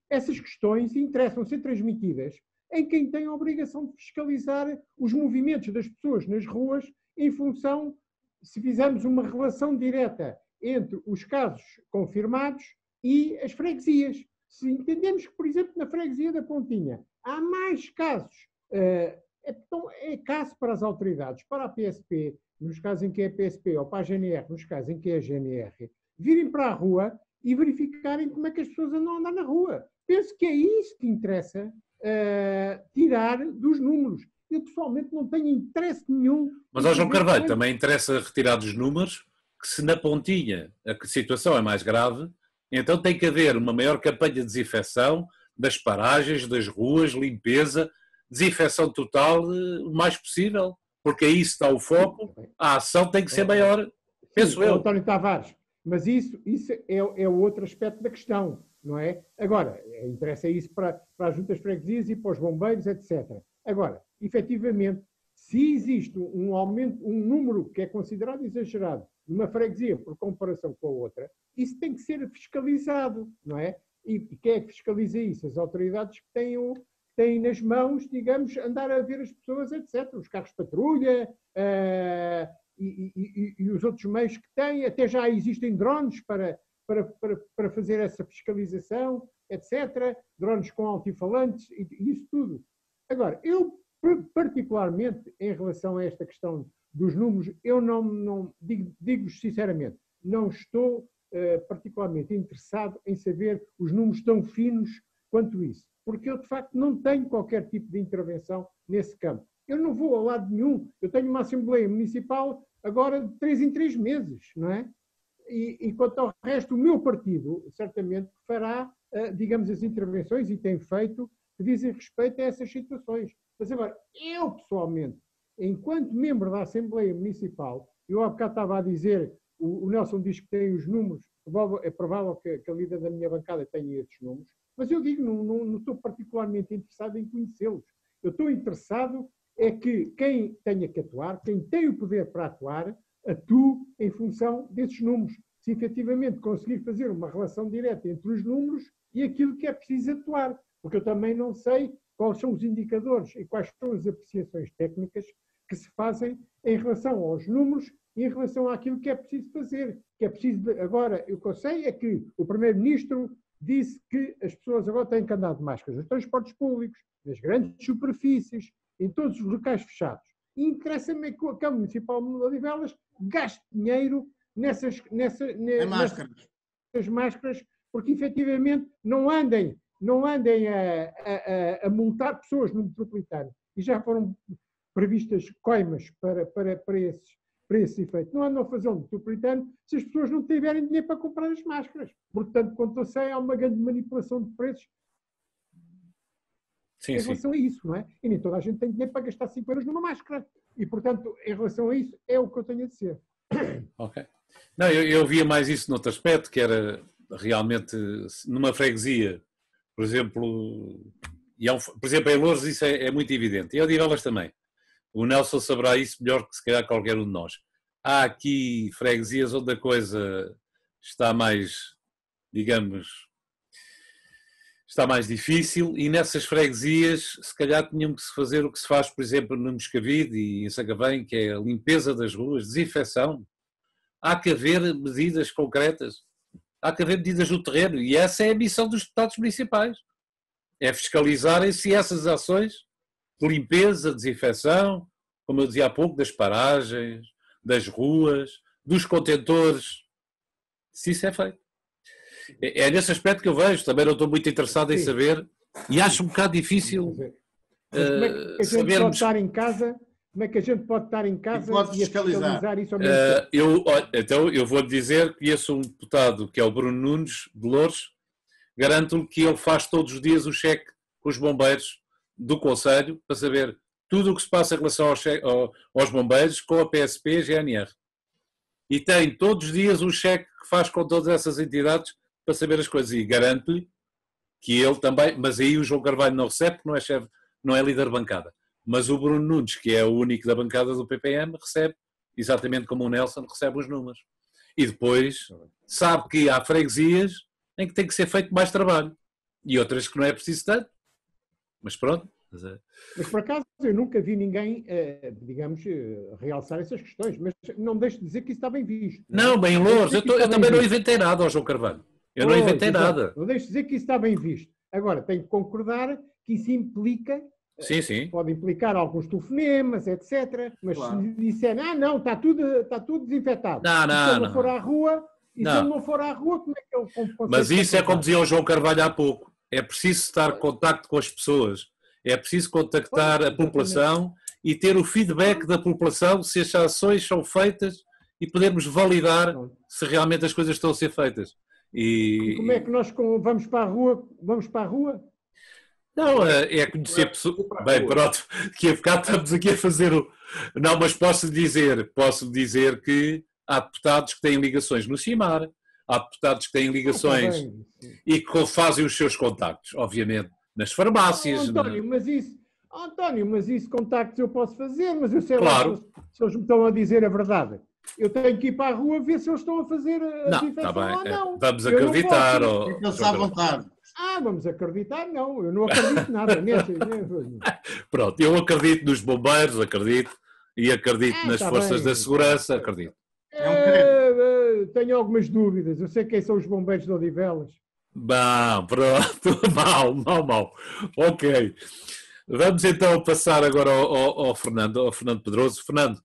Essas questões interessam ser transmitidas em quem tem a obrigação de fiscalizar os movimentos das pessoas nas ruas em função, se fizermos uma relação direta entre os casos confirmados e as freguesias. Se entendemos que, por exemplo, na freguesia da Pontinha há mais casos, então é caso para as autoridades, para a PSP, nos casos em que é a PSP, ou para a GNR, nos casos em que é a GNR, virem para a rua e verificarem como é que as pessoas andam a andar na rua. Penso que é isso que interessa tirar dos números. Eu pessoalmente não tenho interesse nenhum. Mas ao João Carvalho também interessa retirar dos números que se na Pontinha a situação é mais grave, então tem que haver uma maior campanha de desinfecção das paragens, das ruas, limpeza, desinfecção total o mais possível, porque aí está o foco, a ação tem que ser maior, penso eu. António Tavares, mas isso é o outro aspecto da questão, não é? Agora, interessa isso para as juntas de freguesias e para os bombeiros, etc. Agora, efetivamente, se existe um aumento, um número que é considerado exagerado numa freguesia por comparação com a outra, isso tem que ser fiscalizado, não é? E quem é que fiscaliza isso? As autoridades que têm nas mãos, digamos, andar a ver as pessoas, etc. Os carros de patrulha e os outros meios que têm, até já existem drones para fazer essa fiscalização, etc. Drones com altifalantes e isso tudo. Agora, eu particularmente em relação a esta questão dos números, eu não digo-vos sinceramente, não estou particularmente interessado em saber os números tão finos quanto isso, porque eu de facto não tenho qualquer tipo de intervenção nesse campo. Eu não vou a lado nenhum, eu tenho uma Assembleia Municipal agora de 3 em 3 meses, não é? E quanto ao resto, o meu partido certamente fará, digamos, as intervenções, e tem feito, que dizem respeito a essas situações. Mas agora, eu pessoalmente, enquanto membro da Assembleia Municipal, eu há bocado estava a dizer o Nelson diz que tem os números, é provável que a líder da minha bancada tenha esses números, mas eu digo, não estou particularmente interessado em conhecê-los. Eu estou interessado é que quem tenha que atuar, quem tem o poder para atuar, atue em função desses números. Se efetivamente conseguir fazer uma relação direta entre os números e aquilo que é preciso atuar, porque eu também não sei quais são os indicadores e quais são as apreciações técnicas que se fazem em relação aos números e em relação àquilo que é preciso fazer. Que é preciso agora, o que eu sei é que o Primeiro-Ministro disse que as pessoas agora têm que andar de máscaras nos transportes públicos, nas grandes superfícies, em todos os locais fechados. E interessa-me que a Câmara Municipal de Odivelas gaste dinheiro nessas máscaras, porque efetivamente não andem a multar pessoas no metropolitano. E já foram previstas coimas para esse efeito. Não andam a fazer um metropolitano se as pessoas não tiverem dinheiro para comprar as máscaras. Portanto, quanto eu sei, há uma grande manipulação de preços em relação a isso, não é? E nem toda a gente tem dinheiro para gastar 5 euros numa máscara. E, portanto, em relação a isso, é o que eu tenho a dizer. Ok. Não, eu via mais isso noutro aspecto, que era realmente numa freguesia, por exemplo, por exemplo, em Loures isso é muito evidente, e em Odivelas também. O Nelson saberá isso melhor que se calhar qualquer um de nós. Há aqui freguesias onde a coisa está mais, digamos, está mais difícil, e nessas freguesias se calhar tinham que se fazer o que se faz, por exemplo, no Moscavide e em Sacavém, que é a limpeza das ruas, desinfecção. Há que haver medidas concretas, há que haver medidas no terreno, e essa é a missão dos deputados municipais. É fiscalizarem-se essas ações de limpeza, desinfecção, como eu dizia há pouco, das paragens, das ruas, dos contentores, se isso é feito. É nesse aspecto que eu vejo, também não estou muito interessado em saber, e acho um bocado difícil como é que a gente pode estar em casa? Como é que a gente pode estar em casa e fiscalizar isso ao mesmo tempo? Então, eu vou dizer que conheço um deputado que é o Bruno Nunes, de Loures, garanto-lhe que ele faz todos os dias o cheque com os bombeiros do Conselho para saber tudo o que se passa em relação aos bombeiros com a PSP e a GNR. E tem todos os dias um cheque que faz com todas essas entidades para saber as coisas. E garanto-lhe que ele também, mas aí o João Carvalho não recebe, porque não é chefe, não é líder de bancada. Mas o Bruno Nunes, que é o único da bancada do PPM, recebe, exatamente como o Nelson, recebe os números. E depois sabe que há freguesias em que tem que ser feito mais trabalho. E outras que não é preciso tanto. Mas pronto. Mas por acaso eu nunca vi ninguém, digamos, realçar essas questões, mas não deixo de dizer que isso está bem visto. Não, bem Loures, eu também não inventei nada, João Carvalho. Eu não inventei nada. Não deixo de dizer que isso está bem visto. Agora, tenho que concordar que isso implica, sim. pode implicar alguns telefonemas, etc. Mas claro. se disserem, não, está tudo desinfetado. Não. Se ele não for à rua, se ele não for à rua, como é que ele consegue? Mas isso é como dizia o João Carvalho há pouco. É preciso estar em contacto com as pessoas. É preciso contactar a população e ter o feedback da população se as ações são feitas e podermos validar se realmente as coisas estão a ser feitas. E como é que nós vamos para a rua? Vamos para a rua? Não, é conhecer pessoas. Bem, pronto, que a bocado estamos aqui a fazer o. Não, mas posso dizer que há deputados que têm ligações no CIMAR, há deputados que têm ligações e que fazem os seus contactos, obviamente, nas farmácias. António, mas isso contactos eu posso fazer, mas eu sei claro. Lá se eles me estão a dizer a verdade. Eu tenho que ir para a rua ver se eles estão a fazer a desinfecção ou não. Vamos acreditar. Fica-se à vontade. Vamos acreditar, não. Eu não acredito nada. Pronto, eu acredito nos bombeiros, acredito nas forças da segurança, acredito. Tenho algumas dúvidas. Eu sei quem são os bombeiros de Odivelas. Bom, pronto. Mal. Ok. Vamos então passar agora ao Fernando Pedroso. Fernando,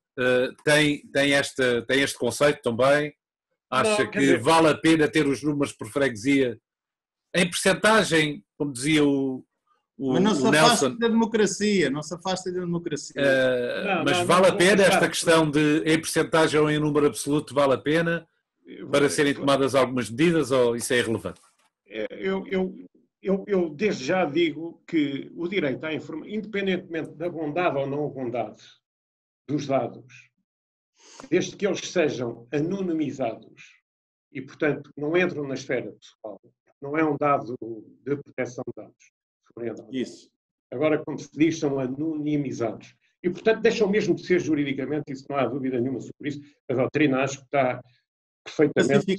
tem este conceito também? Acha que vale a pena ter os números por freguesia em percentagem, como dizia o mas não se afasta da democracia, mas vale a pena esta questão de em percentagem ou em número absoluto, vale a pena para serem tomadas algumas medidas ou isso é irrelevante? Eu desde já digo que o direito à informação, independentemente da bondade ou não bondade dos dados, desde que eles sejam anonimizados e, portanto, não entram na esfera pessoal, não é um dado de proteção de dados. Isso. Agora, como se diz, são anonimizados. E, portanto, deixam mesmo de ser juridicamente, isso não há dúvida nenhuma sobre isso. A doutrina acho que está perfeitamente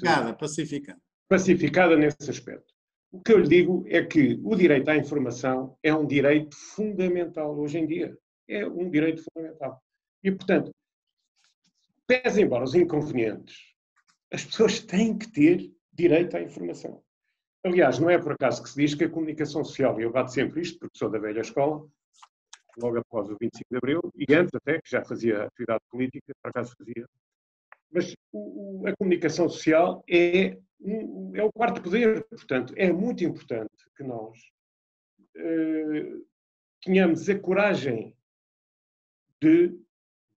pacificada nesse aspecto. O que eu lhe digo é que o direito à informação é um direito fundamental hoje em dia. É um direito fundamental. E, portanto, pese embora os inconvenientes, as pessoas têm que ter direito à informação. Aliás, não é por acaso que se diz que a comunicação social, e eu bato sempre isto, porque sou da velha escola, logo após o 25 de Abril, e antes até, que já fazia atividade política, por acaso fazia, mas a comunicação social é o quarto poder, portanto, é muito importante que nós tenhamos a coragem de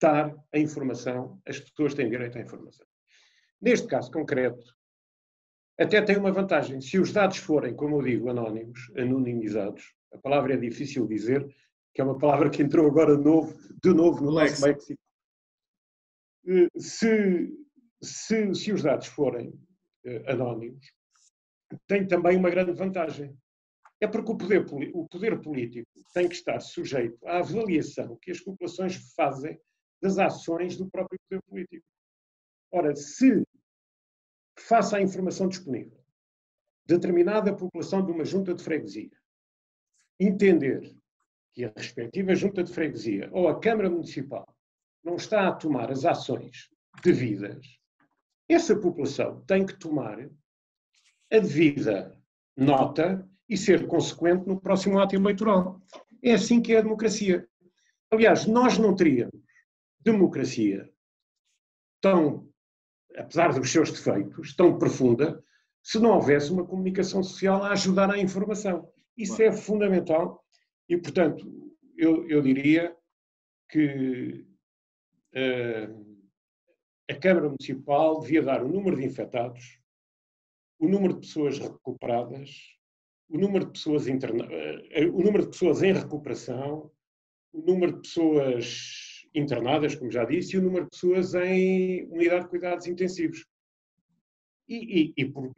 dar a informação, as pessoas têm direito à informação. Neste caso concreto, até tem uma vantagem. Se os dados forem, como eu digo, anónimos, anonimizados, a palavra é difícil de dizer, que é uma palavra que entrou agora de novo no nosso léxico. Se os dados forem anónimos, tem também uma grande vantagem. É porque o poder político tem que estar sujeito à avaliação que as populações fazem das ações do próprio poder político. Ora, se face à informação disponível, determinada população de uma junta de freguesia entender que a respectiva junta de freguesia ou a Câmara Municipal não está a tomar as ações devidas, essa população tem que tomar a devida nota e ser consequente no próximo ato eleitoral. É assim que é a democracia. Aliás, nós não teríamos democracia tão, apesar dos seus defeitos, tão profunda, se não houvesse uma comunicação social a ajudar à informação. Isso é fundamental e, portanto, eu diria que a Câmara Municipal devia dar o número de infectados, o número de pessoas recuperadas, o número de pessoas o número de pessoas em recuperação, o número de pessoas internadas, como já disse, e o número de pessoas em unidade de cuidados intensivos. E por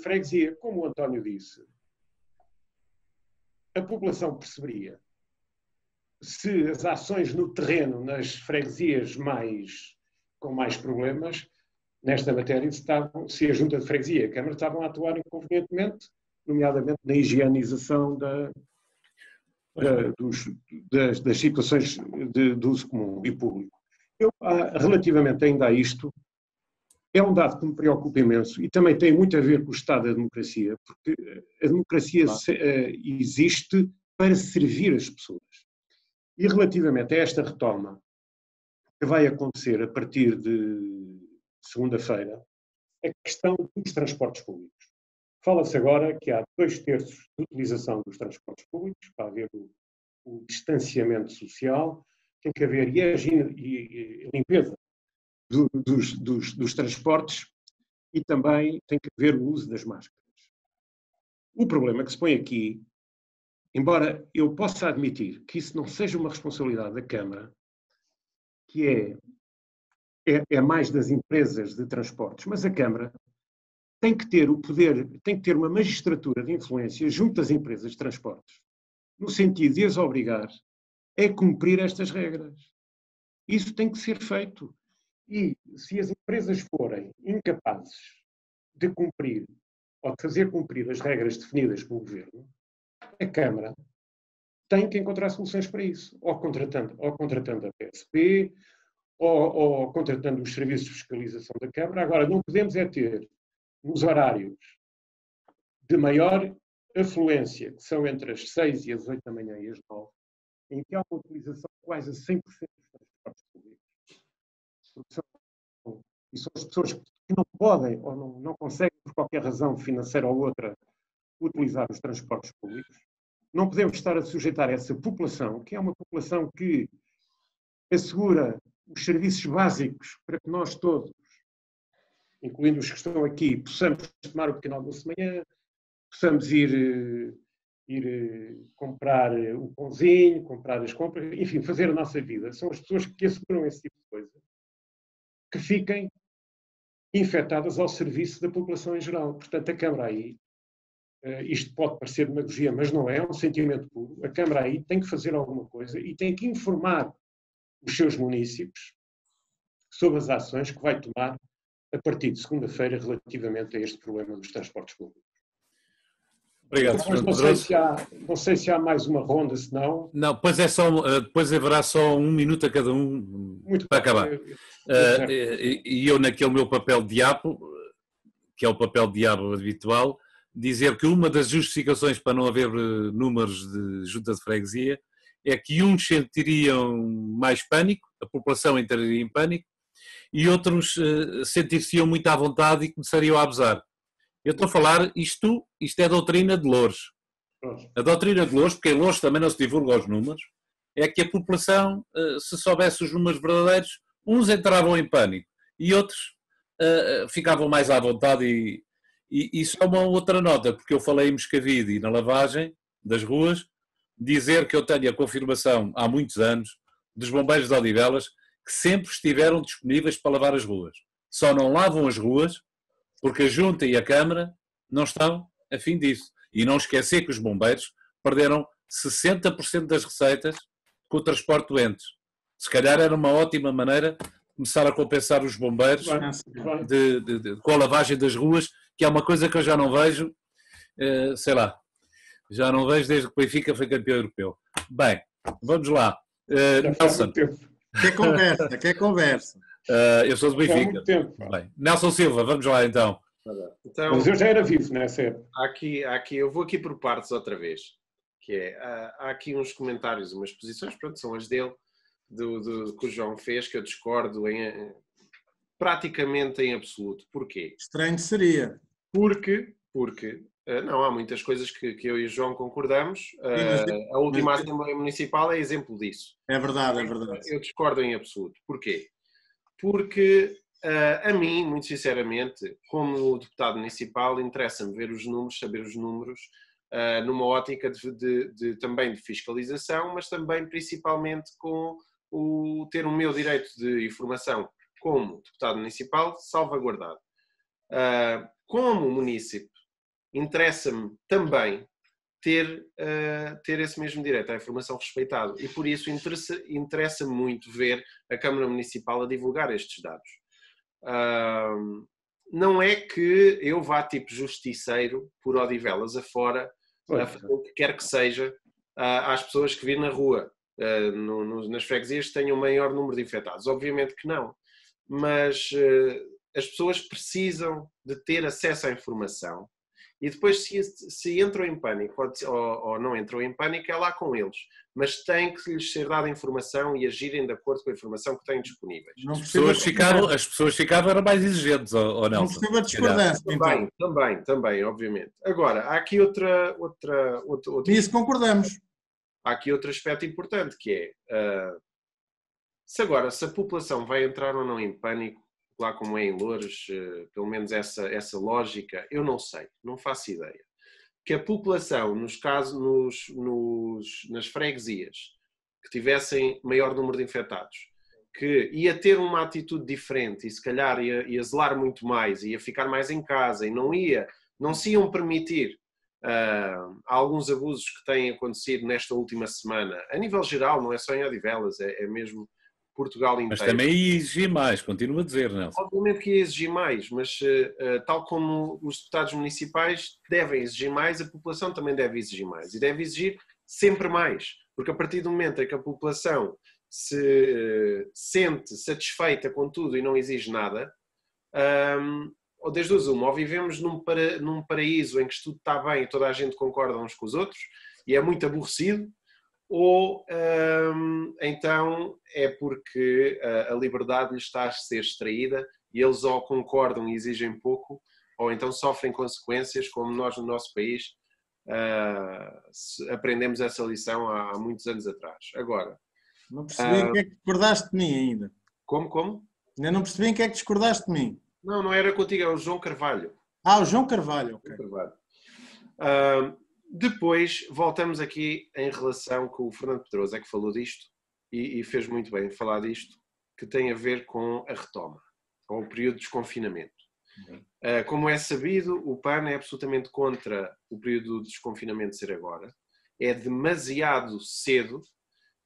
freguesia, como o António disse, a população perceberia se as ações no terreno, nas freguesias com mais problemas, nesta matéria, se a Junta de Freguesia e a Câmara estavam a atuar inconvenientemente, nomeadamente na higienização das situações de uso comum e público. Relativamente ainda a isto, é um dado que me preocupa imenso e também tem muito a ver com o estado da democracia, porque a democracia existe para servir as pessoas. E relativamente a esta retoma que vai acontecer a partir de segunda-feira, a questão dos transportes públicos. Fala-se agora que há 2/3 de utilização dos transportes públicos, para haver o distanciamento social, tem que haver e limpeza dos transportes e também tem que haver o uso das máscaras. O problema que se põe aqui, embora eu possa admitir que isso não seja uma responsabilidade da Câmara, que é mais das empresas de transportes, mas a Câmara tem que ter o poder, tem que ter uma magistratura de influência junto das empresas de transportes, no sentido de as obrigar a cumprir estas regras. Isso tem que ser feito. E se as empresas forem incapazes de cumprir ou de fazer cumprir as regras definidas pelo Governo, a Câmara tem que encontrar soluções para isso, ou contratando a PSP, ou contratando os serviços de fiscalização da Câmara. Agora, não podemos ter, nos horários de maior afluência, que são entre as 6 e as 8 da manhã e as 9, em que há uma utilização quase a 100% dos transportes públicos. E são as pessoas que não podem ou não conseguem, por qualquer razão financeira ou outra, utilizar os transportes públicos. Não podemos estar a sujeitar essa população, que é uma população que assegura os serviços básicos para que nós todos, incluindo os que estão aqui, possamos tomar o pequeno almoço de manhã, possamos ir ir comprar o pãozinho, comprar as compras, enfim, fazer a nossa vida. São as pessoas que asseguram esse tipo de coisa que fiquem infectadas ao serviço da população em geral. Portanto, a Câmara aí, isto pode parecer demagogia, mas não é, é um sentimento puro. A Câmara aí tem que fazer alguma coisa e tem que informar os seus municípios sobre as ações que vai tomar a partir de segunda-feira relativamente a este problema dos transportes públicos. Obrigado, Mas não sei se há mais uma ronda, se não... Não, depois haverá só 1 minuto a cada um para acabar. E eu, naquele meu papel de diabo, que é o papel de diabo habitual, dizer que uma das justificações para não haver números de junta de freguesia é que uns sentiriam mais pânico, a população entraria em pânico, e outros sentir-se-iam muito à vontade e começariam a abusar. Eu estou a falar, isto é a doutrina de Loures. A doutrina de Loures, porque em Loures também não se divulgam os números, é que a população, se soubesse os números verdadeiros, uns entravam em pânico e outros ficavam mais à vontade. E isso é uma outra nota, porque eu falei em Moscavide e na lavagem das ruas, dizer que eu tenho a confirmação há muitos anos dos bombeiros de Odivelas que sempre estiveram disponíveis para lavar as ruas. Só não lavam as ruas porque a Junta e a Câmara não estão a fim disso. E não esquecer que os bombeiros perderam 60% das receitas com o transporte de doentes. Se calhar era uma ótima maneira de começar a compensar os bombeiros com a lavagem das ruas, que é uma coisa que eu já não vejo, sei lá, já não vejo desde que o Benfica foi campeão europeu. Bem, vamos lá. Nelson. Quer conversa. Eu sou do Benfica. Bem, Nelson Silva, vamos lá então. Mas eu já era vivo nessa época. Eu vou aqui por partes outra vez. Que é, há aqui uns comentários, umas posições, pronto, são as dele, que o João fez, que eu discordo praticamente em absoluto. Porquê? Estranho seria. Porque não, há muitas coisas que eu e o João concordamos. A última Assembleia Municipal é exemplo disso. É verdade, é verdade. Eu discordo em absoluto. Porquê? Porque a mim, muito sinceramente, como deputado municipal, interessa-me ver os números, saber os números, numa ótica também de fiscalização, mas também principalmente com ter o meu direito de informação como deputado municipal salvaguardado. Como munícipe, interessa-me também ter esse mesmo direito à informação respeitado e por isso interessa-me muito ver a Câmara Municipal a divulgar estes dados. Não é que eu vá tipo justiceiro por Odivelas afora a fazer o que quer que seja às pessoas que virem na rua, nas freguesias que tenham o maior número de infectados. Obviamente que não, mas as pessoas precisam de ter acesso à informação e depois se entram em pânico ou não entram em pânico é lá com eles, mas tem que lhes ser dada informação e agirem de acordo com a informação que têm disponíveis. As pessoas ficavam eram mais exigentes, ou não? Não perceba discordância. Também, obviamente. Agora, há aqui outra... Nisso concordamos. Há aqui outro aspecto importante que é, se a população vai entrar ou não em pânico, lá como é em Loures, pelo menos essa lógica, eu não sei, não faço ideia. Que a população, nas freguesias, que tivessem maior número de infectados, que ia ter uma atitude diferente e se calhar ia zelar muito mais, ia ficar mais em casa e não se iam permitir alguns abusos que têm acontecido nesta última semana, a nível geral, não é só em Odivelas, é mesmo Portugal inteiro. Mas também ia exigir mais, continuo a dizer, Nelson. Obviamente que ia exigir mais, mas tal como os deputados municipais devem exigir mais, a população também deve exigir mais. E deve exigir sempre mais, porque a partir do momento em que a população se sente satisfeita com tudo e não exige nada, ou desde o Zoom, ou vivemos num paraíso em que tudo está bem e toda a gente concorda uns com os outros, e é muito aborrecido, ou então é porque a liberdade lhes está a ser extraída e eles ou concordam e exigem pouco, ou então sofrem consequências, como nós no nosso país aprendemos essa lição há muitos anos atrás. Agora... Não percebi em que é que discordaste de mim ainda. Como? Ainda não percebi em que é que discordaste de mim. Não era contigo, é o João Carvalho. O João Carvalho. Okay. Depois voltamos aqui em relação com o Fernando Pedroso, é que falou disto e fez muito bem falar disto, que tem a ver com a retoma, ou o período de desconfinamento. Como é sabido, o PAN é absolutamente contra o período de desconfinamento ser agora. É demasiado cedo,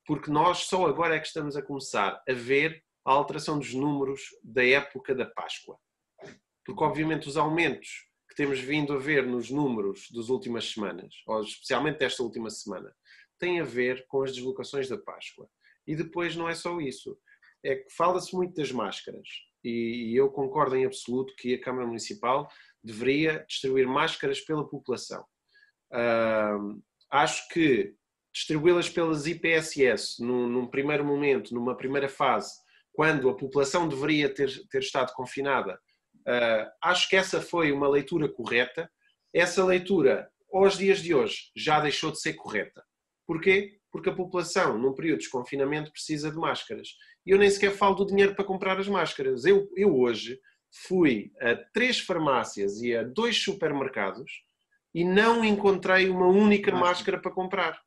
porque nós só agora é que estamos a começar a ver a alteração dos números da época da Páscoa. Porque, obviamente, os aumentos que temos vindo a ver nos números das últimas semanas, ou especialmente desta última semana, têm a ver com as deslocações da Páscoa. E depois não é só isso. É que fala-se muito das máscaras. E eu concordo em absoluto que a Câmara Municipal deveria distribuir máscaras pela população. Acho que distribuí-las pelas IPSS num primeiro momento, numa primeira fase, quando a população deveria ter estado confinada, acho que essa foi uma leitura correta. Essa leitura, aos dias de hoje, já deixou de ser correta. Porquê? Porque a população, num período de desconfinamento, precisa de máscaras. E eu nem sequer falo do dinheiro para comprar as máscaras. Eu hoje fui a 3 farmácias e a 2 supermercados e não encontrei uma única máscara para comprar.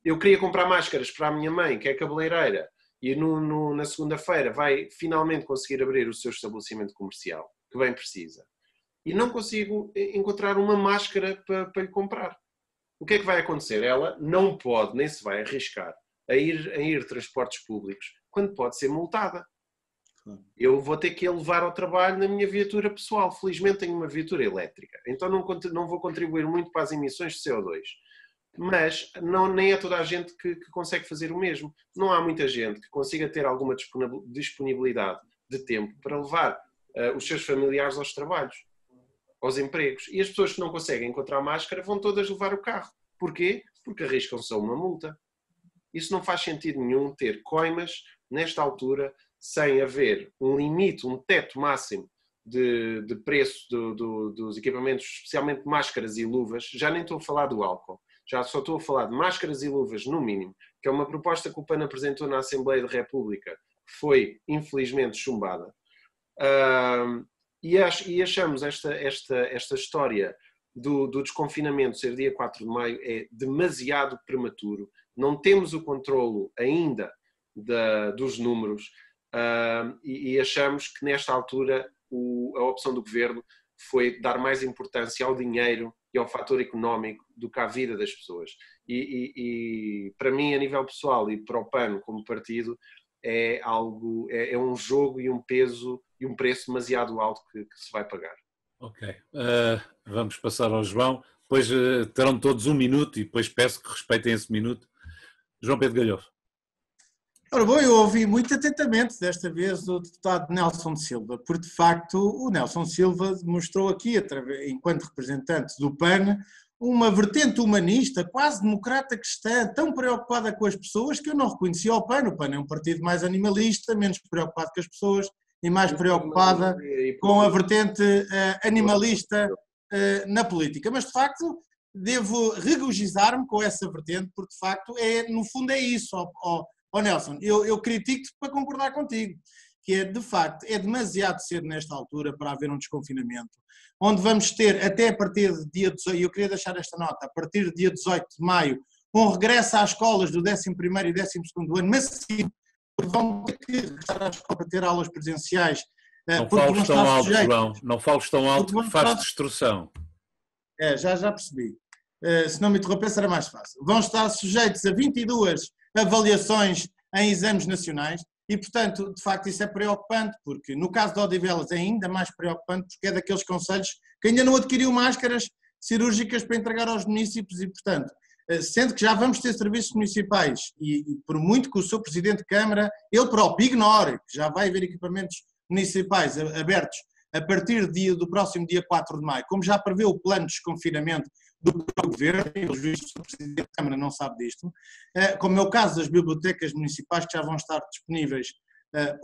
Eu queria comprar máscaras para a minha mãe, que é cabeleireira, e na segunda-feira vai finalmente conseguir abrir o seu estabelecimento comercial, que bem precisa. E não consigo encontrar uma máscara para lhe comprar. O que é que vai acontecer? Ela não pode, nem se vai arriscar a ir transportes públicos, quando pode ser multada. Eu vou ter que levar ao trabalho na minha viatura pessoal. Felizmente tenho uma viatura elétrica, então não vou contribuir muito para as emissões de CO2. Mas nem é toda a gente que consegue fazer o mesmo. Não há muita gente que consiga ter alguma disponibilidade de tempo para levar os seus familiares aos trabalhos, aos empregos. E as pessoas que não conseguem encontrar máscara vão todas levar o carro. Porquê? Porque arriscam-se a uma multa. Isso não faz sentido nenhum ter coimas, nesta altura, sem haver um limite, um teto máximo de preço dos equipamentos, especialmente máscaras e luvas. Já nem estou a falar do álcool. Já só estou a falar de máscaras e luvas, no mínimo, que é uma proposta que o PAN apresentou na Assembleia da República, que foi, infelizmente, chumbada. E achamos esta história do desconfinamento ser dia 4 de maio é demasiado prematuro. Não temos o controlo ainda dos números e achamos que, nesta altura, a opção do Governo foi dar mais importância ao dinheiro e ao fator económico do que à vida das pessoas. E para mim, a nível pessoal e para o PAN como partido, é um jogo e um peso e um preço demasiado alto que se vai pagar. Ok. Vamos passar ao João. Depois terão todos 1 minuto e depois peço que respeitem esse minuto. João Pedro Galhofa. Ora bom, eu ouvi muito atentamente desta vez o deputado Nelson Silva, porque de facto o Nelson Silva demonstrou aqui, enquanto representante do PAN, uma vertente humanista, quase democrata cristã, tão preocupada com as pessoas que eu não reconhecia ao PAN. O PAN é um partido mais animalista, menos preocupado com as pessoas e mais preocupada com a vertente animalista na política. Mas de facto devo regozijar-me com essa vertente, porque de facto no fundo é isso. Nelson, eu critico-te para concordar contigo, que é, de facto, é demasiado cedo nesta altura para haver um desconfinamento, onde vamos ter, até a partir de dia 18, e eu queria deixar esta nota, a partir do dia 18 de maio, um regresso às escolas do 11º e 12º ano, mas sim, vão ter que regressar à escola para ter aulas presenciais. Não fales tão alto, João, não fales tão alto que faz destruição. Já percebi. Se não me interrompesse era mais fácil. Vão estar sujeitos a 22 avaliações em exames nacionais e, portanto, de facto isso é preocupante, porque no caso de Odivelas é ainda mais preocupante porque é daqueles concelhos que ainda não adquiriu máscaras cirúrgicas para entregar aos municípios e, portanto, sendo que já vamos ter serviços municipais e por muito que o seu Presidente de Câmara, ele próprio ignore que já vai haver equipamentos municipais abertos a partir do próximo dia 4 de maio, como já prevê o plano de desconfinamento do Governo, e o juiz do Presidente da Câmara não sabe disto, como é o caso das bibliotecas municipais que já vão estar disponíveis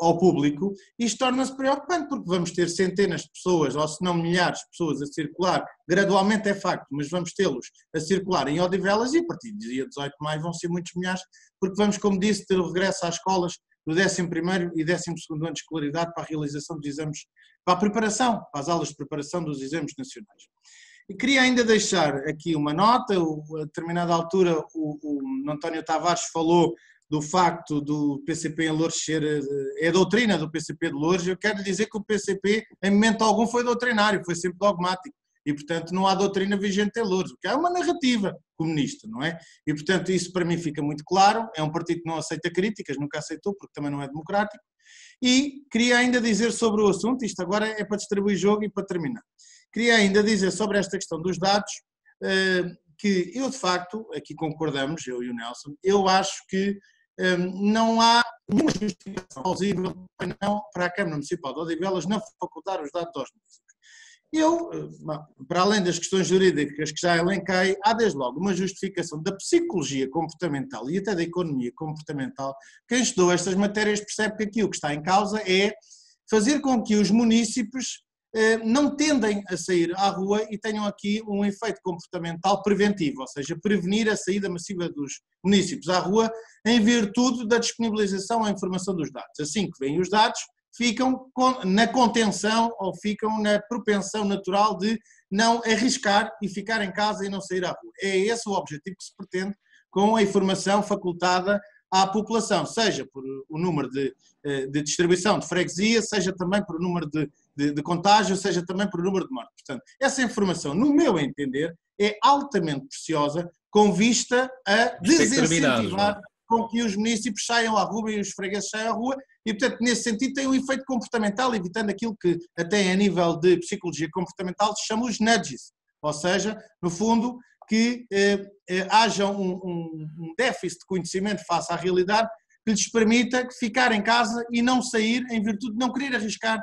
ao público, isto torna-se preocupante porque vamos ter centenas de pessoas, ou se não milhares de pessoas a circular, gradualmente é facto, mas vamos tê-los a circular em Odivelas e a partir do dia 18 de maio vão ser muitos milhares, porque vamos, como disse, ter o regresso às escolas do 11º e 12º ano de escolaridade para a realização dos exames, para a preparação, para as aulas de preparação dos exames nacionais. E queria ainda deixar aqui uma nota, a determinada altura o António Tavares falou do facto do PCP em Loures ser, é a doutrina do PCP de Loures. Eu quero dizer que o PCP em momento algum foi doutrinário, foi sempre dogmático. E, portanto, não há doutrina vigente em Loures, o que é uma narrativa comunista, não é? E, portanto, isso para mim fica muito claro. É um partido que não aceita críticas, nunca aceitou, porque também não é democrático. E queria ainda dizer sobre o assunto, isto agora é para distribuir jogo e para terminar. Queria ainda dizer sobre esta questão dos dados, que eu, de facto, aqui concordamos, eu e o Nelson, eu acho que não há nenhuma justificação plausível para a Câmara Municipal de Odivelas não facultar os dados aos municípios. Eu, para além das questões jurídicas que já elenquei, há desde logo uma justificação da psicologia comportamental e até da economia comportamental. Quem estudou estas matérias percebe que aqui o que está em causa é fazer com que os municípios não tendem a sair à rua e tenham aqui um efeito comportamental preventivo, ou seja, prevenir a saída massiva dos municípios à rua em virtude da disponibilização à informação dos dados. Assim que vêm os dados, ficam na contenção ou ficam na propensão natural de não arriscar e ficar em casa e não sair à rua. É esse o objetivo que se pretende com a informação facultada à população, seja por o número de distribuição de freguesia, seja também por o número de contágio, seja também por o número de mortes. Portanto, essa informação, no meu entender, é altamente preciosa com vista a desincentivar com que os municípios saiam à rua e os fregueses saiam à rua e, portanto, nesse sentido tem um efeito comportamental, evitando aquilo que até a nível de psicologia comportamental se chama os nudges, ou seja, no fundo, que haja um déficit de conhecimento face à realidade que lhes permita ficar em casa e não sair em virtude de não querer arriscar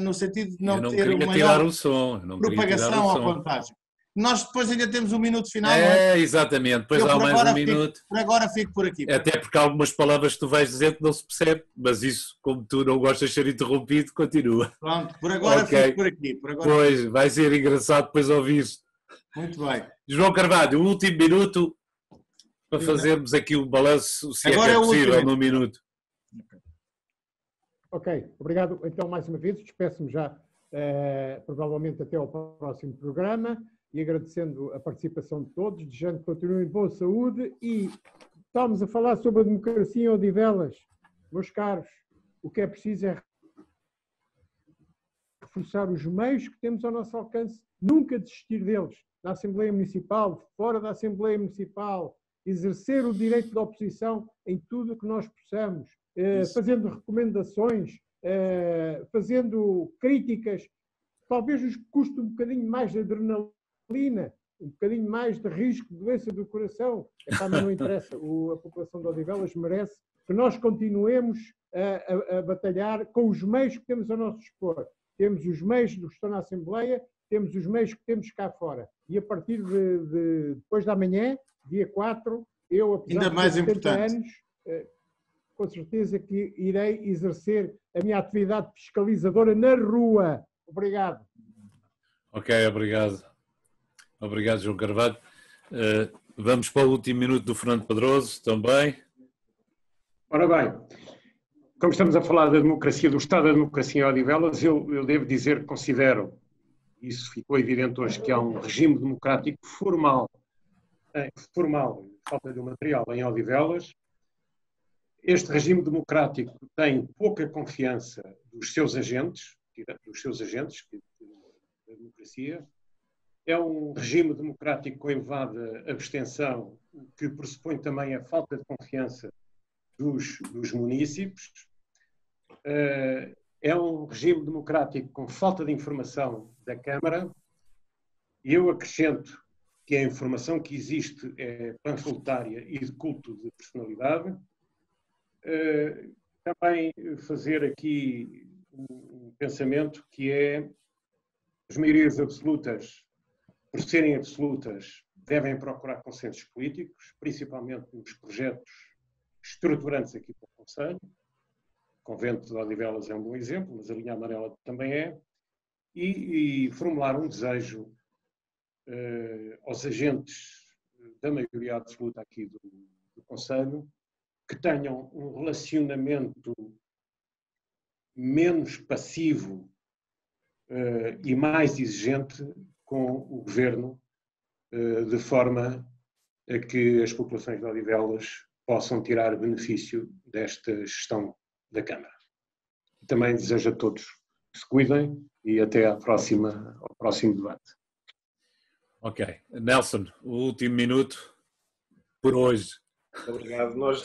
no sentido de não ter uma maior propagação ou contágio. Nós depois ainda temos um minuto final, não é? Exatamente, depois há mais um minuto. Por agora fico por aqui. Até porque há algumas palavras que tu vais dizer que não se percebe, mas isso, como tu não gostas de ser interrompido, continua. Pronto, por agora fico por aqui. Pois, vai ser engraçado depois ouvir-se. Muito bem. João Carvalho, o último minuto para fazermos aqui o balanço, se agora é possível, num minuto. Ok, obrigado. Então, mais uma vez, despeço-me já, provavelmente até ao próximo programa, e agradecendo a participação de todos, desejando que continuem em boa saúde. E estamos a falar sobre a democracia em Odivelas. Meus caros, o que é preciso é reforçar os meios que temos ao nosso alcance, nunca desistir deles, na Assembleia Municipal, fora da Assembleia Municipal, exercer o direito de oposição em tudo o que nós possamos, fazendo recomendações, fazendo críticas, talvez nos custe um bocadinho mais de adrenalina, um bocadinho mais de risco de doença do coração, mas não interessa, a população de Odivelas merece que nós continuemos a batalhar com os meios que temos ao nosso dispor. Temos os meios que estão na Assembleia, temos os meios que temos cá fora. E a partir de depois da manhã, dia 4, eu, apesar de ter 70 anos, com certeza que irei exercer a minha atividade fiscalizadora na rua. Obrigado. Ok, obrigado. Obrigado, João Carvalho. Vamos para o último minuto do Fernando Pedroso também. Ora bem, como estamos a falar da democracia, do Estado da democracia em Odivelas, eu devo dizer que considero, isso ficou evidente hoje, que há um regime democrático formal, falta de material em Odivelas. Este regime democrático tem pouca confiança dos seus agentes da democracia. É um regime democrático com elevada abstenção, que pressupõe também a falta de confiança dos munícipes. É um regime democrático com falta de informação da Câmara. E eu acrescento que a informação que existe é panfletária e de culto de personalidade. Também fazer aqui um pensamento que é as maiorias absolutas, por serem absolutas, devem procurar consensos políticos, principalmente nos projetos estruturantes aqui para o Conselho. O Convento de Odivelas é um bom exemplo, mas a linha amarela também é. E formular um desejo aos agentes da maioria absoluta aqui do Conselho que tenham um relacionamento menos passivo e mais exigente com o Governo, de forma a que as populações de Odivelas possam tirar benefício desta gestão da Câmara. Também desejo a todos que se cuidem e até ao próximo debate. Ok. Nelson, o último minuto por hoje. Obrigado. Nós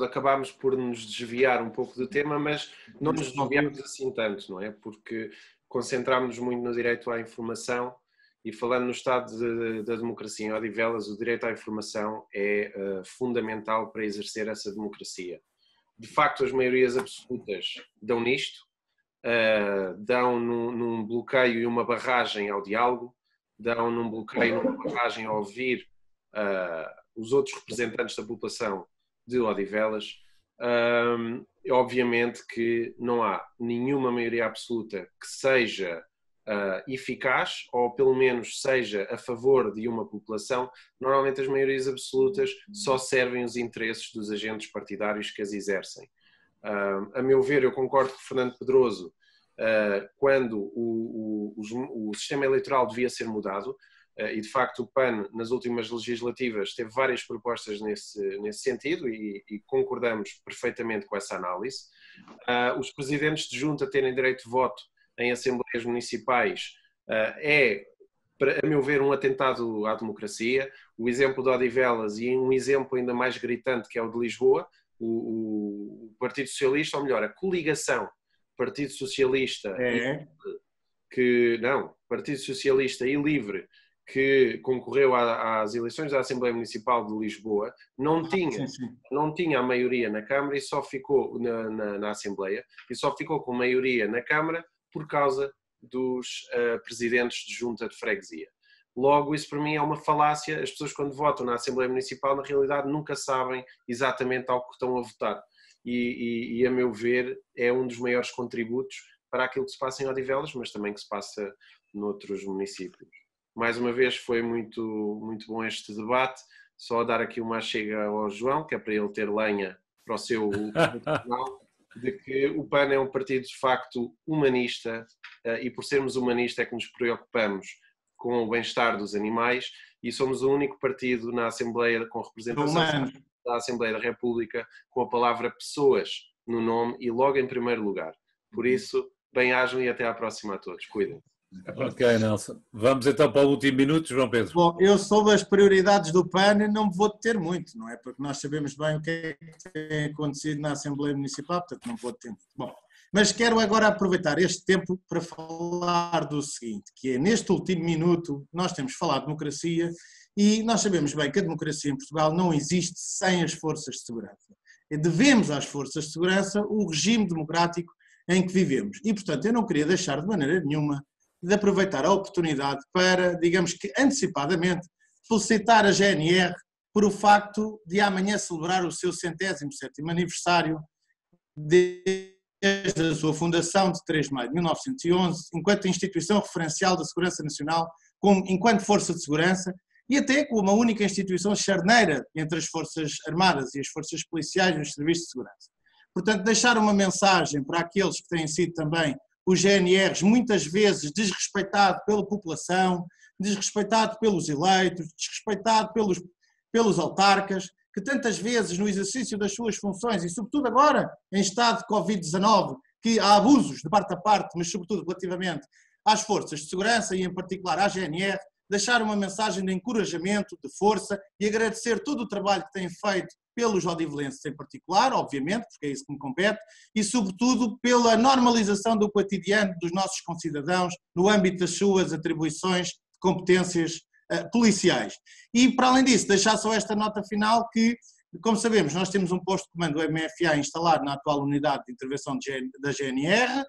acabámos por nos desviar um pouco do tema, mas não nos desviámos assim tanto, não é? Porque concentrámos-nos muito no direito à informação e falando no estado da democracia em Odivelas, o direito à informação é fundamental para exercer essa democracia. De facto, as maiorias absolutas dão nisto, dão num bloqueio e uma barragem ao diálogo, dão num bloqueio e uma barragem a ouvir os outros representantes da população de Odivelas. Obviamente que não há nenhuma maioria absoluta que seja eficaz, ou pelo menos seja a favor de uma população. Normalmente as maiorias absolutas só servem os interesses dos agentes partidários que as exercem. A meu ver, eu concordo com Fernando Pedroso quando o sistema eleitoral devia ser mudado, e de facto o PAN nas últimas legislativas teve várias propostas nesse sentido e concordamos perfeitamente com essa análise. Os presidentes de junta terem direito de voto em assembleias municipais é, a meu ver, um atentado à democracia. O exemplo de Odivelas e um exemplo ainda mais gritante que é o de Lisboa, o Partido Socialista, ou melhor, a coligação Partido Socialista Partido Socialista e Livre, que concorreu às eleições da Assembleia Municipal de Lisboa, não tinha a maioria na Câmara e só ficou na Assembleia, e só ficou com maioria na Câmara por causa dos presidentes de junta de freguesia. Logo, isso para mim é uma falácia. As pessoas quando votam na Assembleia Municipal, na realidade, nunca sabem exatamente ao que estão a votar. E a meu ver, é um dos maiores contributos para aquilo que se passa em Odivelas, mas também que se passa noutros municípios. Mais uma vez, foi muito, muito bom este debate. Só dar aqui uma chega ao João, que é para ele ter lenha para o seu canal, de que o PAN é um partido de facto humanista, e por sermos humanistas é que nos preocupamos com o bem-estar dos animais, e somos o único partido na Assembleia com representação da Assembleia da República com a palavra pessoas no nome e logo em primeiro lugar. Por isso, bem-ajam e até à próxima a todos. Cuidem. Ok, Nelson. Vamos então para o último minuto, João Pedro. Bom, eu soube as prioridades do PAN e não me vou deter muito, não é? Porque nós sabemos bem o que é que tem acontecido na Assembleia Municipal, portanto não me vou deter muito. Bom, mas quero agora aproveitar este tempo para falar do seguinte, que é neste último minuto nós temos falado de democracia e nós sabemos bem que a democracia em Portugal não existe sem as forças de segurança. E devemos às forças de segurança o regime democrático em que vivemos. E, portanto, eu não queria deixar de maneira nenhuma de aproveitar a oportunidade para, digamos que antecipadamente, felicitar a GNR por o facto de amanhã celebrar o seu 107º aniversário desde a sua fundação de 3 de maio de 1911, enquanto instituição referencial da Segurança Nacional, enquanto força de segurança, e até como uma única instituição charneira entre as Forças Armadas e as Forças Policiais nos serviços de segurança. Portanto, deixar uma mensagem para aqueles que têm sido também os GNRs muitas vezes desrespeitado pela população, desrespeitado pelos eleitos, desrespeitado pelos autarcas, que tantas vezes no exercício das suas funções, e sobretudo agora em estado de Covid-19, que há abusos de parte a parte, mas sobretudo relativamente às forças de segurança e em particular à GNR, deixar uma mensagem de encorajamento, de força e agradecer todo o trabalho que têm feito pelos odivelenses em particular, obviamente, porque é isso que me compete, e sobretudo pela normalização do cotidiano dos nossos concidadãos no âmbito das suas atribuições de competências policiais. E, para além disso, deixar só esta nota final que, como sabemos, nós temos um posto de comando do MFA instalado na atual unidade de intervenção da GNR,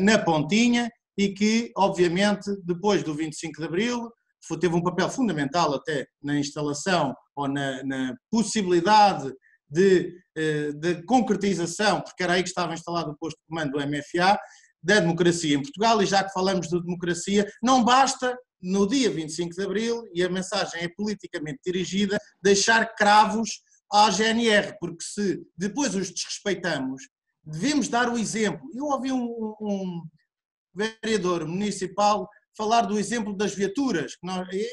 na Pontinha, e que, obviamente, depois do 25 de Abril, teve um papel fundamental até na instalação ou na possibilidade de concretização, porque era aí que estava instalado o posto de comando do MFA, da democracia em Portugal. E já que falamos de democracia, não basta no dia 25 de Abril, e a mensagem é politicamente dirigida, deixar cravos à GNR, porque se depois os desrespeitamos, devemos dar o exemplo. Eu ouvi um vereador municipal falar do exemplo das viaturas.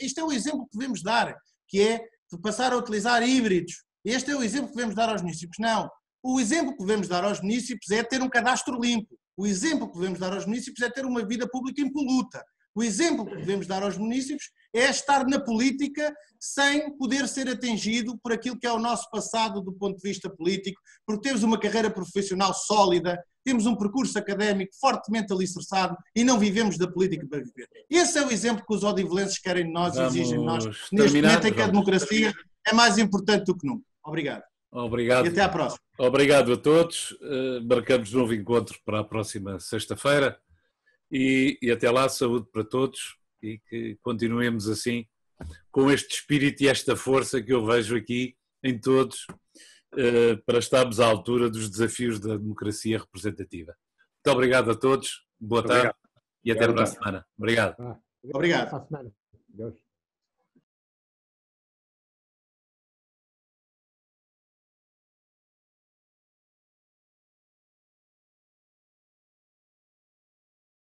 Isto é o exemplo que devemos dar, que é de passar a utilizar híbridos. Este é o exemplo que devemos dar aos municípios. Não. O exemplo que devemos dar aos municípios é ter um cadastro limpo. O exemplo que devemos dar aos municípios é ter uma vida pública impoluta. O exemplo que devemos dar aos municípios é estar na política sem poder ser atingido por aquilo que é o nosso passado do ponto de vista político, porque temos uma carreira profissional sólida, temos um percurso académico fortemente alicerçado e não vivemos da política para viver. Esse é o exemplo que os odivelenses querem de nós e exigem de nós, neste momento em que a democracia é mais importante do que nunca. Obrigado. Obrigado. E até à próxima. Obrigado a todos. Marcamos novo encontro para a próxima sexta-feira e até lá, saúde para todos e que continuemos assim, com este espírito e esta força que eu vejo aqui em todos, para estarmos à altura dos desafios da democracia representativa. Muito obrigado a todos, boa tarde e até para a semana. Obrigado. Obrigado. Para a semana. Deus.